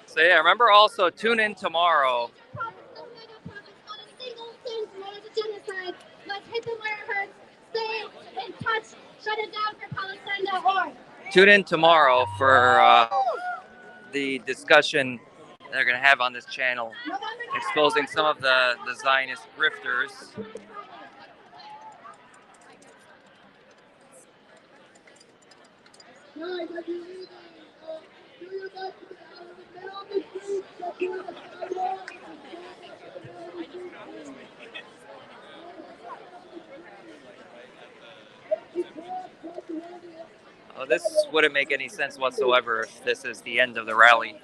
So yeah, remember also tune in tomorrow. Tune in tomorrow for the discussion they're going to have on this channel, exposing some of the Zionist grifters. Oh, this wouldn't make any sense whatsoever if this is the end of the rally.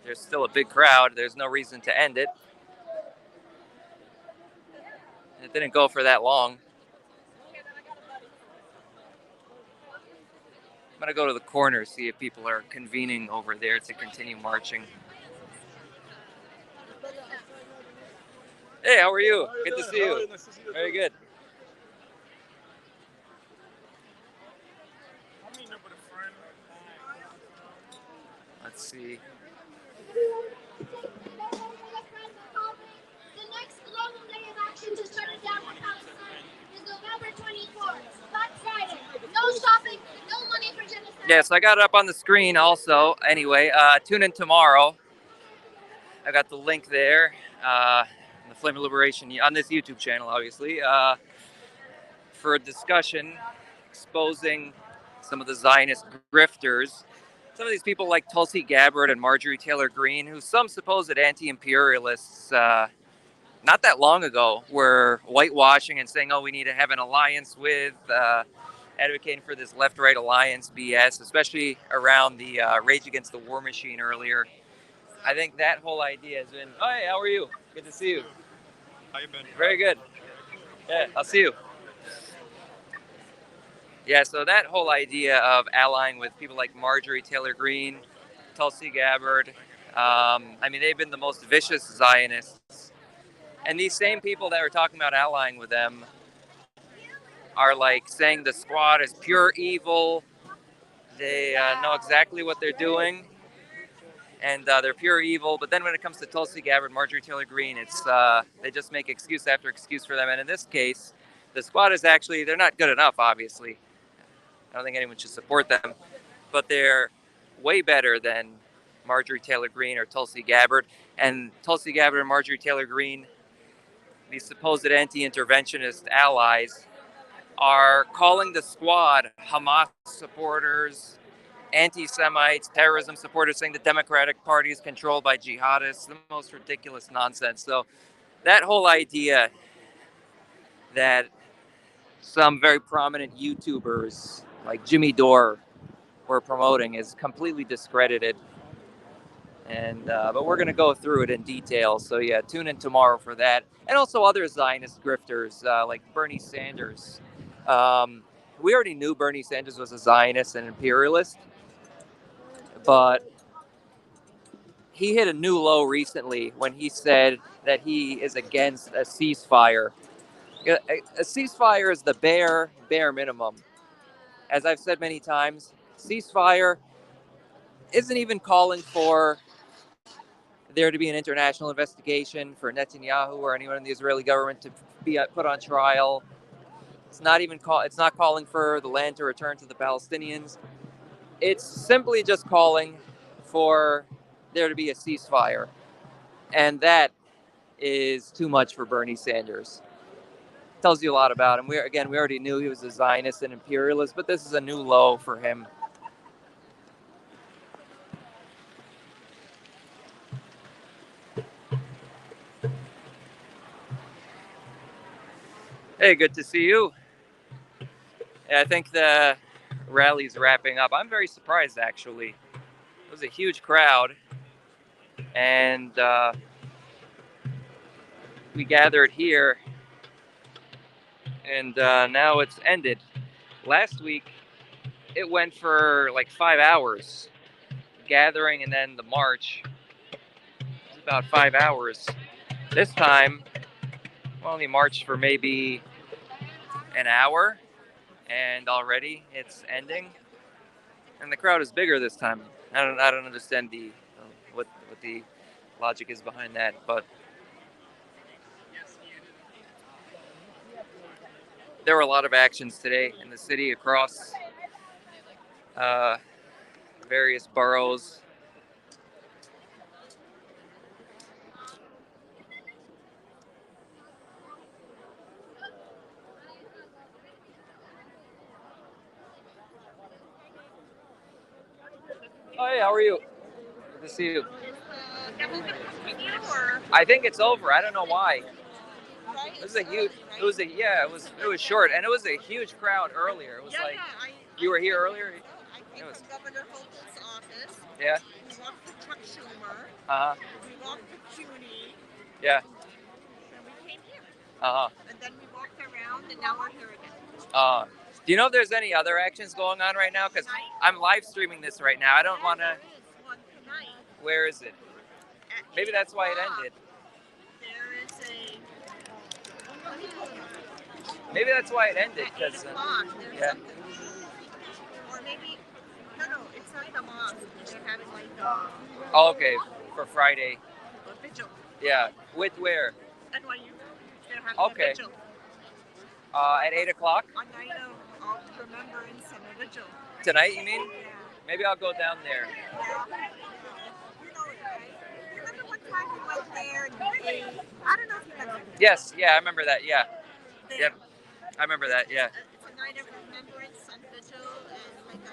There's still a big crowd. There's no reason to end it. It didn't go for that long. I'm going to go to the corner, see if people are convening over there to continue marching. Hey, how are you? Good to see you. Very good. Let's see. The next global day of action to shut it down for Palestine is November 24th, Black Friday. No shopping, no money for genocide. Yes, I got it up on the screen also. Anyway, tune in tomorrow. I got the link there. The Flame of Liberation on this YouTube channel, obviously, for a discussion exposing some of the Zionist grifters some of these people like Tulsi Gabbard and Marjorie Taylor Greene, who some supposed anti-imperialists not that long ago were whitewashing and saying, oh, we need to have an alliance with, advocating for this left-right alliance BS, especially around the Rage Against the War Machine earlier. I think that whole idea has been, oh, hey, how are you? Good to see you. How you been? Very good. Yeah, I'll see you. Yeah, so that whole idea of allying with people like Marjorie Taylor Greene, Tulsi Gabbard, I mean, they've been the most vicious Zionists. And these same people that were talking about allying with them are like saying the squad is pure evil. They know exactly what they're doing, and they're pure evil. But then when it comes to Tulsi Gabbard, Marjorie Taylor Greene, it's they just make excuse after excuse for them. And in this case, the squad is actually, they're not good enough, obviously. I don't think anyone should support them, but they're way better than Marjorie Taylor Greene or Tulsi Gabbard. And Tulsi Gabbard and Marjorie Taylor Greene, these supposed anti-interventionist allies, are calling the squad Hamas supporters, anti-Semites, terrorism supporters, saying the Democratic Party is controlled by jihadists, the most ridiculous nonsense. So that whole idea that some very prominent YouTubers like Jimmy Dore were promoting is completely discredited. And but we're going to go through it in detail. So yeah, tune in tomorrow for that. And also other Zionist grifters like Bernie Sanders. We already knew Bernie Sanders was a Zionist and imperialist, but he hit a new low recently when he said that he is against a ceasefire. A ceasefire is the bare minimum. As I've said many times, ceasefire isn't even calling for there to be an international investigation for Netanyahu or anyone in the Israeli government to be put on trial. It's not calling for the land to return to the Palestinians. It's simply just calling for there to be a ceasefire. And that is too much for Bernie Sanders. Tells you a lot about him. We already knew he was a Zionist and imperialist, but this is a new low for him. Hey, good to see you. Yeah, I think the rally's wrapping up. I'm very surprised, actually. It was a huge crowd, and we gathered here, and now it's ended. Last week, it went for like 5 hours, gathering and then the march. It was about 5 hours. This time, we only marched for maybe an hour, and already it's ending. And the crowd is bigger this time. I don't understand what the logic is behind that, but there were a lot of actions today in the city across various boroughs. Oh, hey, how are you? Good to see you. I think it's over. I don't know why. It was short, and it was a huge crowd earlier. It was you were here earlier? I came from Governor Holt's office. Yeah. We walked to Chuck Schumer. Uh-huh. We walked to Judy. Yeah. And we came here. Uh-huh. And then we walked around, and now we're here again. Do you know if there's any other actions going on right now? Because I'm live streaming this right now. I don't want to... There is one tonight. Where is it? Maybe that's why it ended. There is a... Maybe that's why it ended. At 8 o'clock, there's yeah. something. Or maybe... No, it's not the mosque. They're having like a... Oh, okay. For Friday. A vigil. Yeah. With where? NYU. They're having a vigil. At 8 o'clock? A night of remembrance and a vigil. Tonight, you mean? Yeah. Maybe I'll go down there. You know it, right? Remember one time we went there and I don't know if you remember. Yes, yeah, I remember that, yeah. There. Yep, I remember that, yeah. It's a night of remembrance and vigil and like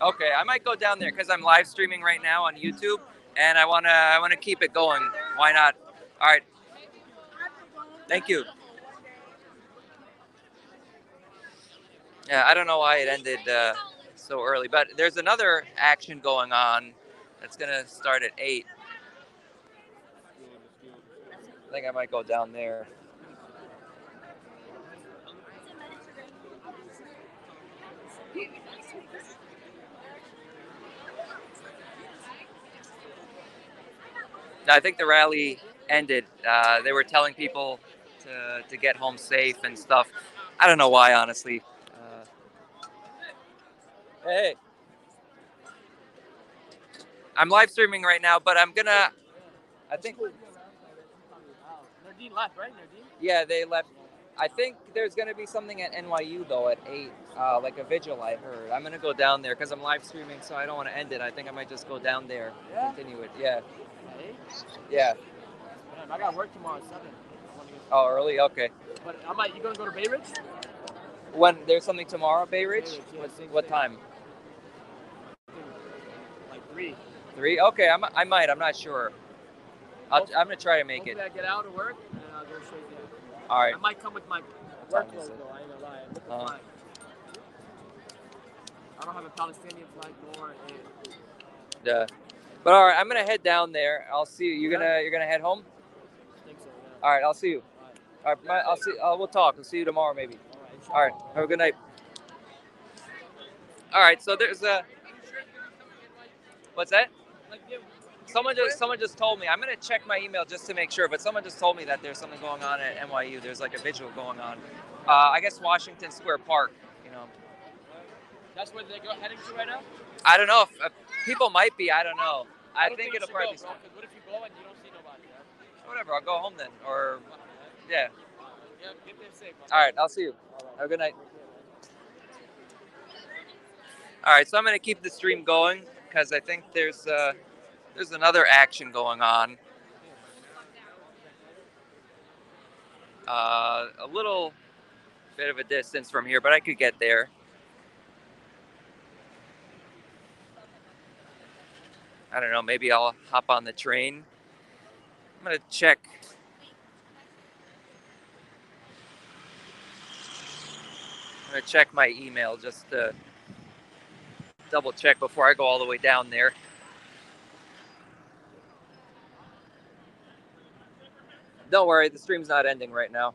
Okay, I might go down there because I'm live streaming right now on YouTube, and I wanna keep it going. Why not? All right. Thank you. Yeah, I don't know why it ended so early, but there's another action going on that's gonna start at 8. I think I might go down there. I think the rally ended. They were telling people to get home safe and stuff. I don't know why, honestly. Hey, I'm live streaming right now, but I'm gonna. I think. Nardine left, right? Nardine? Yeah, they left. I think there's gonna be something at NYU though at 8, like a vigil. I heard. I'm gonna go down there because I'm live streaming, so I don't want to end it. I think I might just go down there and continue it. Yeah. Hey? Yeah. Man, I got work tomorrow at 7. Oh, early. Okay. But you gonna go to Bay Ridge? When there's something tomorrow, Bay Ridge. Bay Ridge, yeah, What time? Like 3. 3. Okay. I might. I'm not sure. I'm gonna try to make it. Hopefully I get out of work and I'll go straight there. All right. I might come with my work clothes though. I ain't gonna lie. Look at the flag. I don't have a Palestinian flag nor a. Yeah. But all right, I'm gonna head down there. I'll see you. You're gonna head home. I think so. Yeah. All right. I'll see you. All right. I'll see. We'll talk. We'll see you tomorrow, maybe. All right. Have a good night. All right. So there's a. What's that? Someone just told me. I'm gonna check my email just to make sure. But someone just told me that there's something going on at NYU. There's like a vigil going on. I guess Washington Square Park. You know. That's where they're heading to right now? I don't know if people might be. I don't know. I think it'll probably. Go, what if you go and you don't see nobody? Right? Whatever. I'll go home then. Or yeah. Yeah, get there safe. All right. I'll see you. Have a good night. All right. So I'm gonna keep the stream going because I think there's another action going on. A little bit of a distance from here, but I could get there. I don't know, maybe I'll hop on the train. I'm gonna check. I'm gonna check my email just to double check before I go all the way down there. Don't worry, the stream's not ending right now.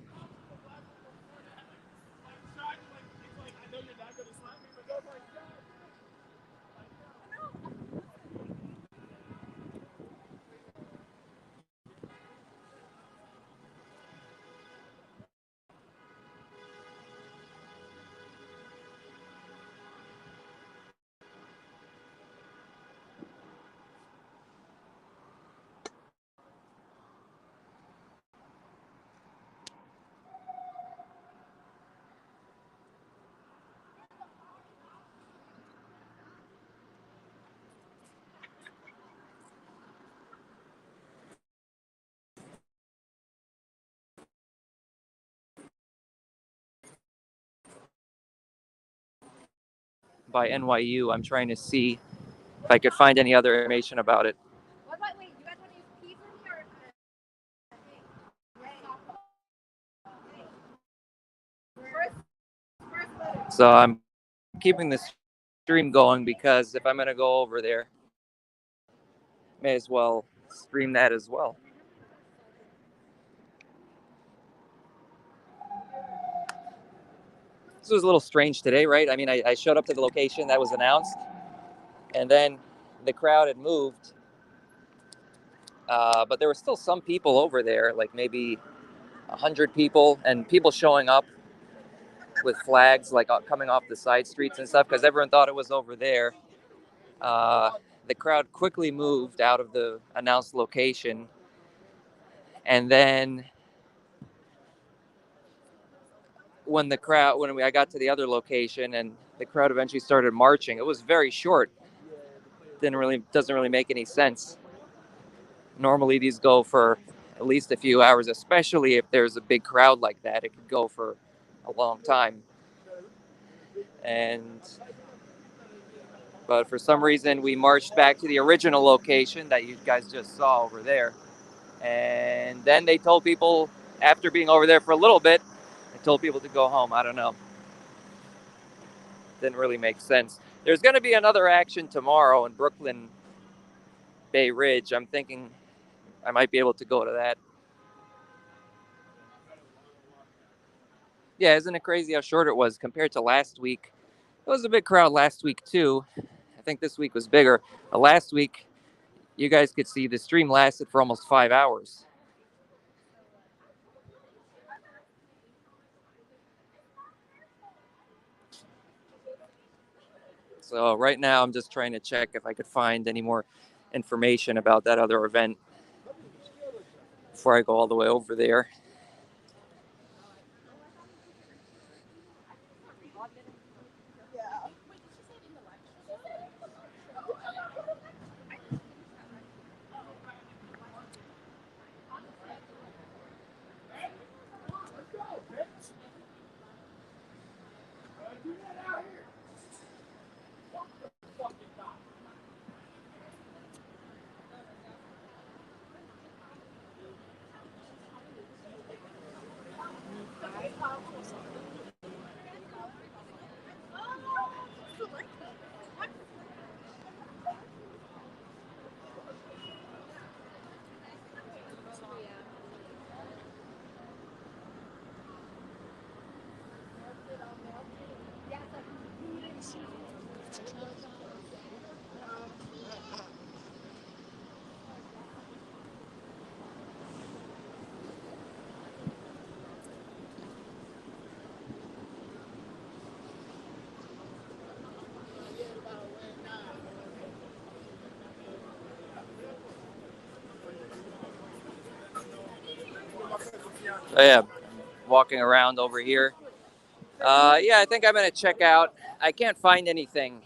By NYU, I'm trying to see if I could find any other information about it. Wait, you guys want to use peas in here? So I'm keeping the stream going because if I'm going to go over there, may as well stream that as well. This was a little strange today, right? I mean, I showed up to the location that was announced, and then the crowd had moved, but there were still some people over there, like maybe 100 people, and people showing up with flags, like coming off the side streets and stuff, because everyone thought it was over there. The crowd quickly moved out of the announced location, and then when I got to the other location and the crowd eventually started marching, it was very short. Doesn't really make any sense. Normally these go for at least a few hours, especially if there's a big crowd like that. It could go for a long time. And But for some reason, we marched back to the original location that you guys just saw over there. And then they told people, after being over there for a little bit, they told people to go home. I don't know. Didn't really make sense. There's going to be another action tomorrow in Brooklyn Bay Ridge. I'm thinking I might be able to go to that. Yeah, isn't it crazy how short it was compared to last week? It was a big crowd last week too. I think this week was bigger. Last week, you guys could see the stream lasted for almost 5 hours. So right now, I'm just trying to check if I could find any more information about that other event before I go all the way over there. So yeah, walking around over here. Yeah, I think I'm gonna check out. I can't find anything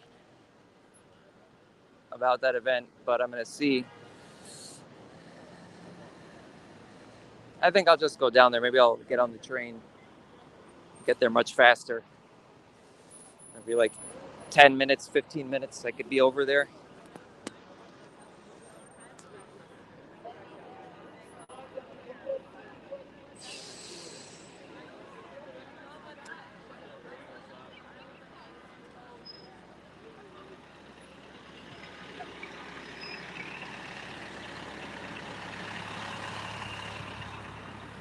about that event, but I'm gonna see. I think I'll just go down there. Maybe I'll get on the train, get there much faster. Maybe like 10 minutes, 15 minutes, I could be over there.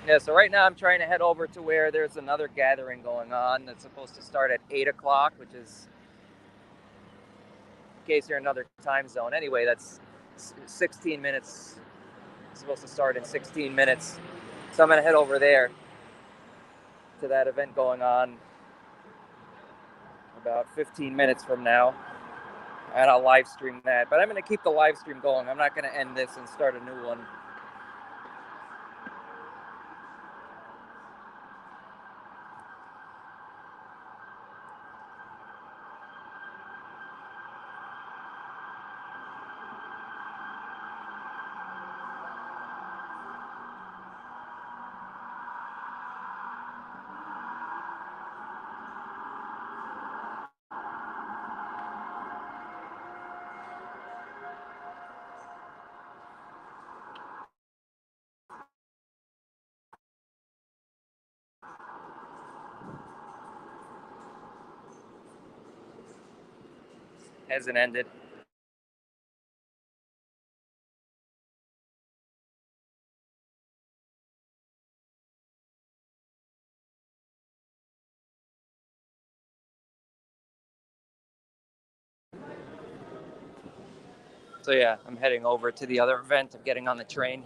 Yeah, so right now I'm trying to head over to where there's another gathering going on that's supposed to start at 8 o'clock, which is, in case you're in another time zone. Anyway, that's 16 minutes. It's supposed to start in 16 minutes. So I'm going to head over there to that event going on about 15 minutes from now. And I'll live stream that. But I'm going to keep the live stream going. I'm not going to end this and start a new one. Hasn't ended. So yeah, I'm heading over to the other event. I'm getting on the train.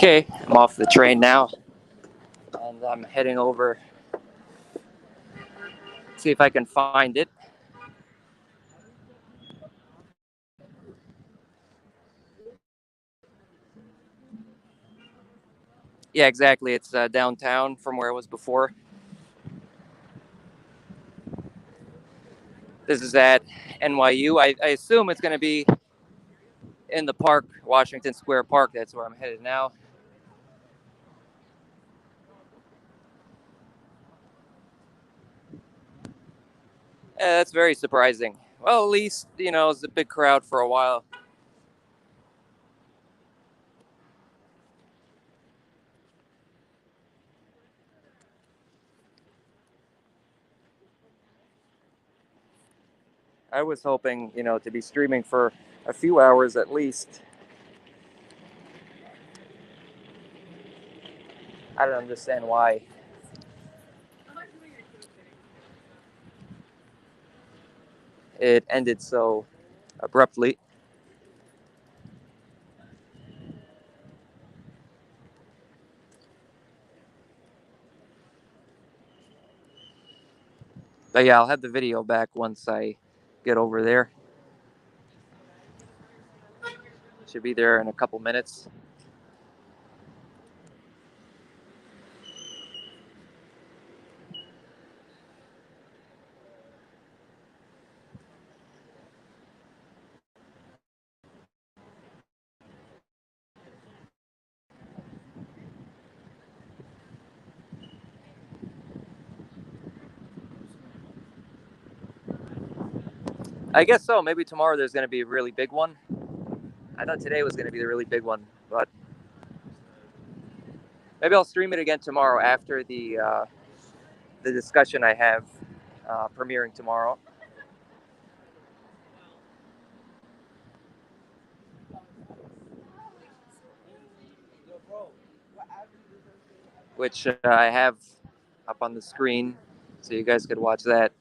Okay, I'm off the train now, and I'm heading over, see if I can find it. Yeah, exactly. It's downtown from where it was before. This is at NYU. I assume it's going to be in the park, Washington Square Park. That's where I'm headed now. That's very surprising. Well, at least, you know, it's a big crowd for a while. I was hoping, you know, to be streaming for a few hours at least. I don't understand why it ended so abruptly. But yeah, I'll have the video back once I get over there. Should be there in a couple minutes. I guess so. Maybe tomorrow there's going to be a really big one. I thought today was going to be the really big one, but maybe I'll stream it again tomorrow after the discussion I have premiering tomorrow, which I have up on the screen, so you guys could watch that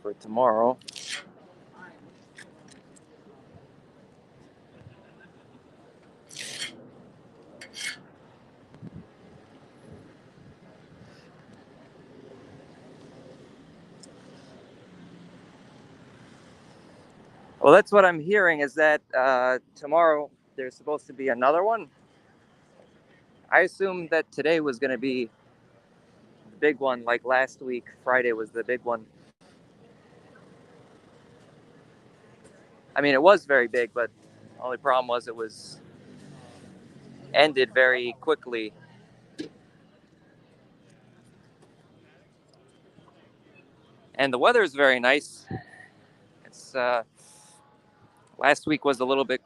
for tomorrow. Well, that's what I'm hearing, is that tomorrow there's supposed to be another one. I assumed that today was going to be the big one, like last week. Friday was the big one. I mean, it was very big, but the only problem was it was ended very quickly. And the weather is very nice. It's last week was a little bit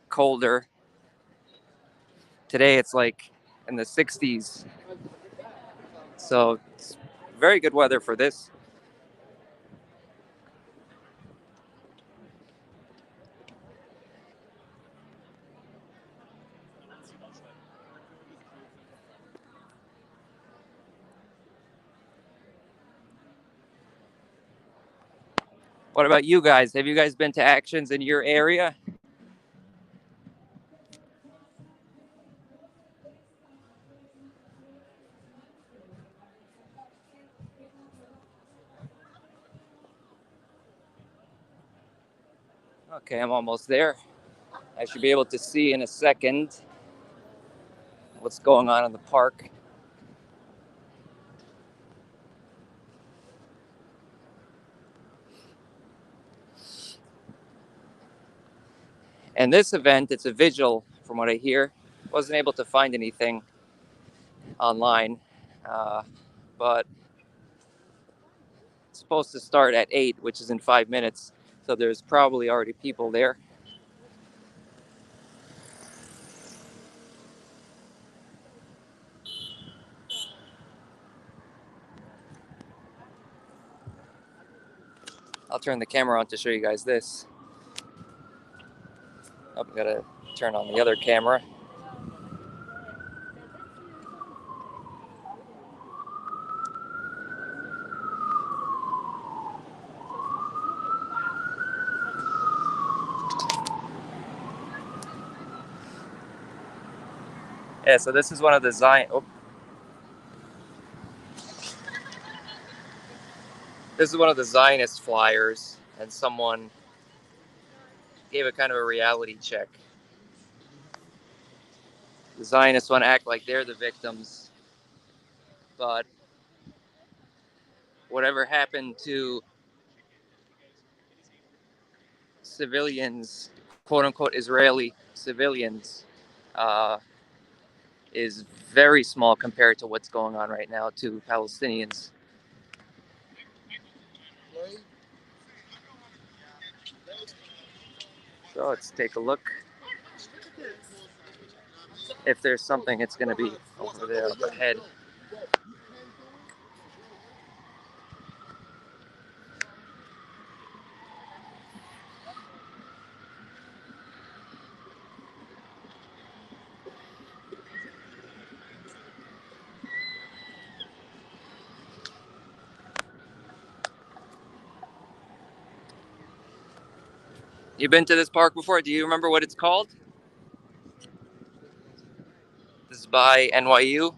colder. Today it's like in the 60s. So it's very good weather for this. What about you guys? Have you guys been to actions in your area? Okay, I'm almost there. I should be able to see in a second what's going on in the park. And this event, it's a vigil, from what I hear. Wasn't able to find anything online, but it's supposed to start at 8, which is in 5 minutes. So there's probably already people there. I'll turn the camera on to show you guys this. Oh, I've got to turn on the other camera. Yeah, so this is one of the This is one of the Zionist flyers, and someone gave it kind of a reality check. The Zionists want to act like they're the victims, but whatever happened to civilians, quote unquote Israeli civilians, uh, is very small compared to what's going on right now to Palestinians. So let's take a look. If there's something, it's going to be over there up ahead. You've been to this park before? Do you remember what it's called? This is by NYU.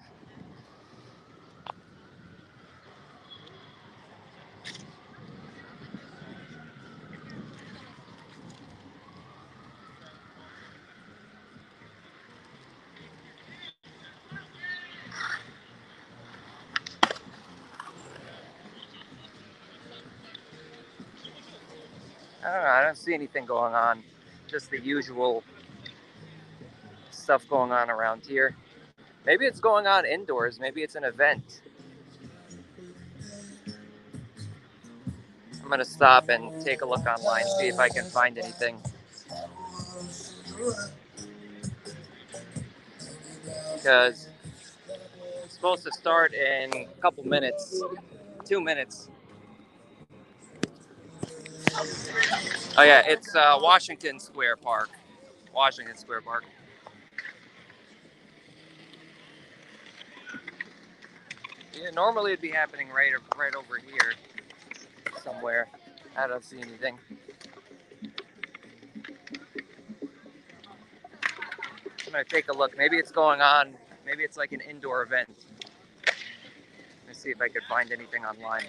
I don't know. I don't see anything going on. Just the usual stuff going on around here. Maybe it's going on indoors. Maybe it's an event. I'm going to stop and take a look online, see if I can find anything. Because it's supposed to start in a couple minutes. 2 minutes. Oh, yeah. It's Washington Square Park. Washington Square Park. Yeah, normally it'd be happening right over here somewhere. I don't see anything. I'm gonna take a look. Maybe it's going on. Maybe it's like an indoor event. Let's see if I could find anything online.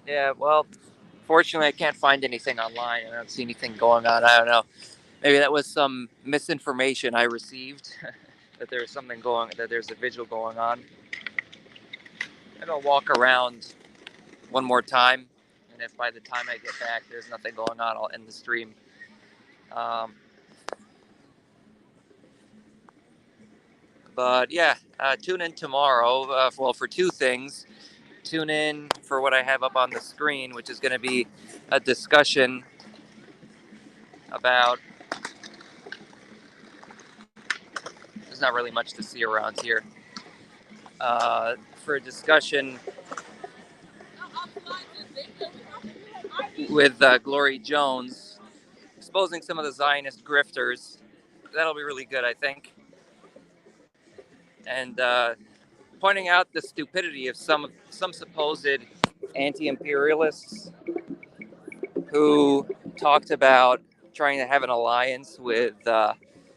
Yeah, well, fortunately, I can't find anything online. I don't see anything going on. I don't know. Maybe that was some misinformation I received that there's something going, that there's a vigil going on. And I'll walk around one more time, and if by the time I get back there's nothing going on, I'll end the stream. But yeah, tune in tomorrow. Well, for two things. Tune in for what I have up on the screen, which is going to be a discussion about. There's not really much to see around here. For a discussion with Glory Jones, exposing some of the Zionist grifters. That'll be really good, I think. And pointing out the stupidity of some supposed anti-imperialists who talked about trying to have an alliance with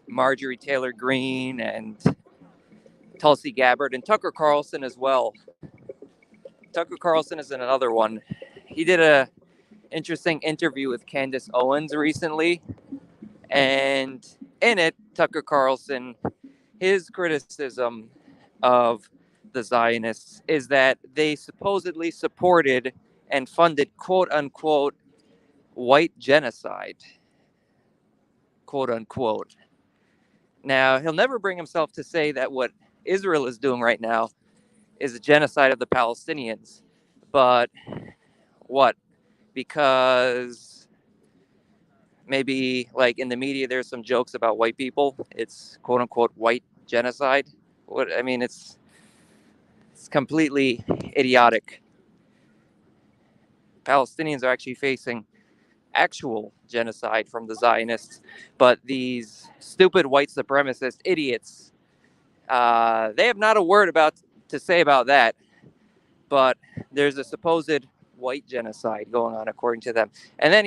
Marjorie Taylor Greene and Tulsi Gabbard and Tucker Carlson as well. Tucker Carlson is another one. He did a interesting interview with Candace Owens recently, and in it, Tucker Carlson, his criticism of the Zionists is that they supposedly supported and funded quote unquote white genocide, quote unquote. Now, he'll never bring himself to say that what Israel is doing right now is a genocide of the Palestinians. But what? Because maybe like in the media there's some jokes about white people, it's quote unquote white genocide. What I mean, it's completely idiotic. Palestinians are actually facing actual genocide from the Zionists, but these stupid white supremacist idiots, they have not a word to say about that. But there's a supposed white genocide going on, according to them. And then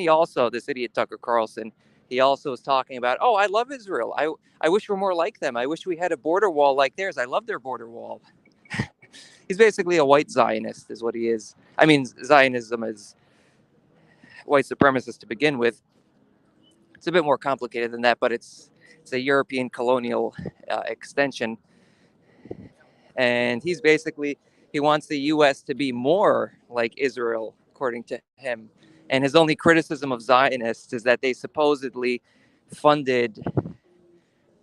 this idiot Tucker Carlson, he also was talking about, oh, I love Israel. I wish we're more like them. I wish we had a border wall like theirs. I love their border wall. He's basically a white Zionist, is what he is. I mean, Zionism is white supremacist to begin with. It's a bit more complicated than that, but it's a European colonial extension. And he wants the U.S. to be more like Israel, according to him. And his only criticism of Zionists is that they supposedly funded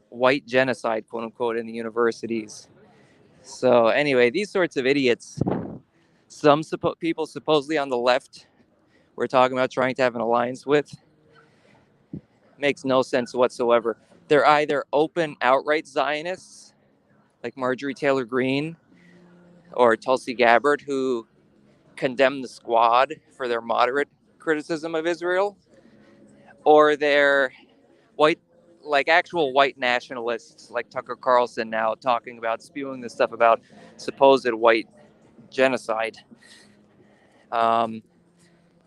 white genocide, quote unquote, in the universities. So anyway, these sorts of idiots, some people supposedly on the left we're talking about trying to have an alliance with, makes no sense whatsoever. They're either open, outright Zionists, like Marjorie Taylor Greene or Tulsi Gabbard, who condemn the Squad for their moderate criticism of Israel, or they're white, like actual white nationalists, like Tucker Carlson now talking about spewing this stuff about supposed white genocide.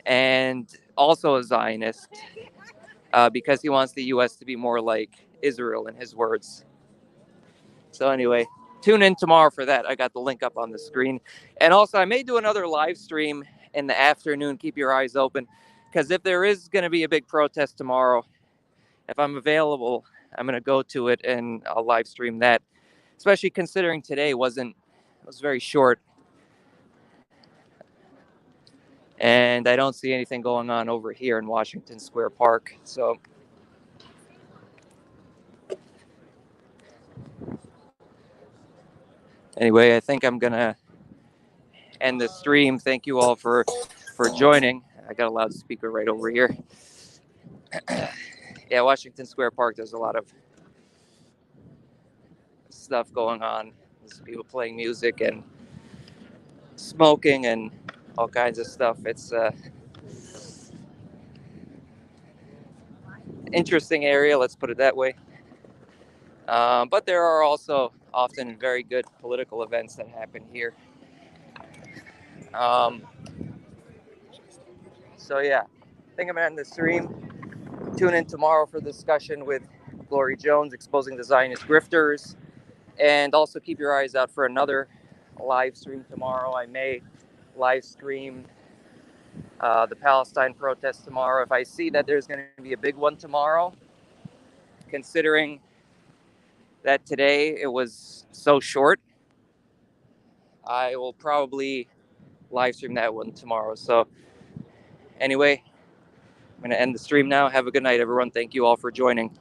And also a Zionist, because he wants the U.S. to be more like Israel, in his words. So anyway, tune in tomorrow for that. I got the link up on the screen. And also, I may do another live stream in the afternoon. Keep your eyes open, because if there is going to be a big protest tomorrow, if I'm available, I'm going to go to it and I'll live stream that, especially considering today was very short. And I don't see anything going on over here in Washington Square Park. So anyway, I think I'm going to end the stream. Thank you all for joining. I got a loudspeaker right over here. Yeah, Washington Square Park, there's a lot of stuff going on. There's people playing music and smoking and all kinds of stuff. It's interesting area, let's put it that way. But there are also often very good political events that happen here. So yeah, I think I'm gonna end the stream. Tune in tomorrow for the discussion with Glory Jones, exposing the Zionist grifters, and also keep your eyes out for another live stream tomorrow. I may live stream the Palestine protest tomorrow. If I see that there's going to be a big one tomorrow, considering that today it was so short, I will probably live stream that one tomorrow. So anyway, I'm going to end the stream now. Have a good night, everyone. Thank you all for joining.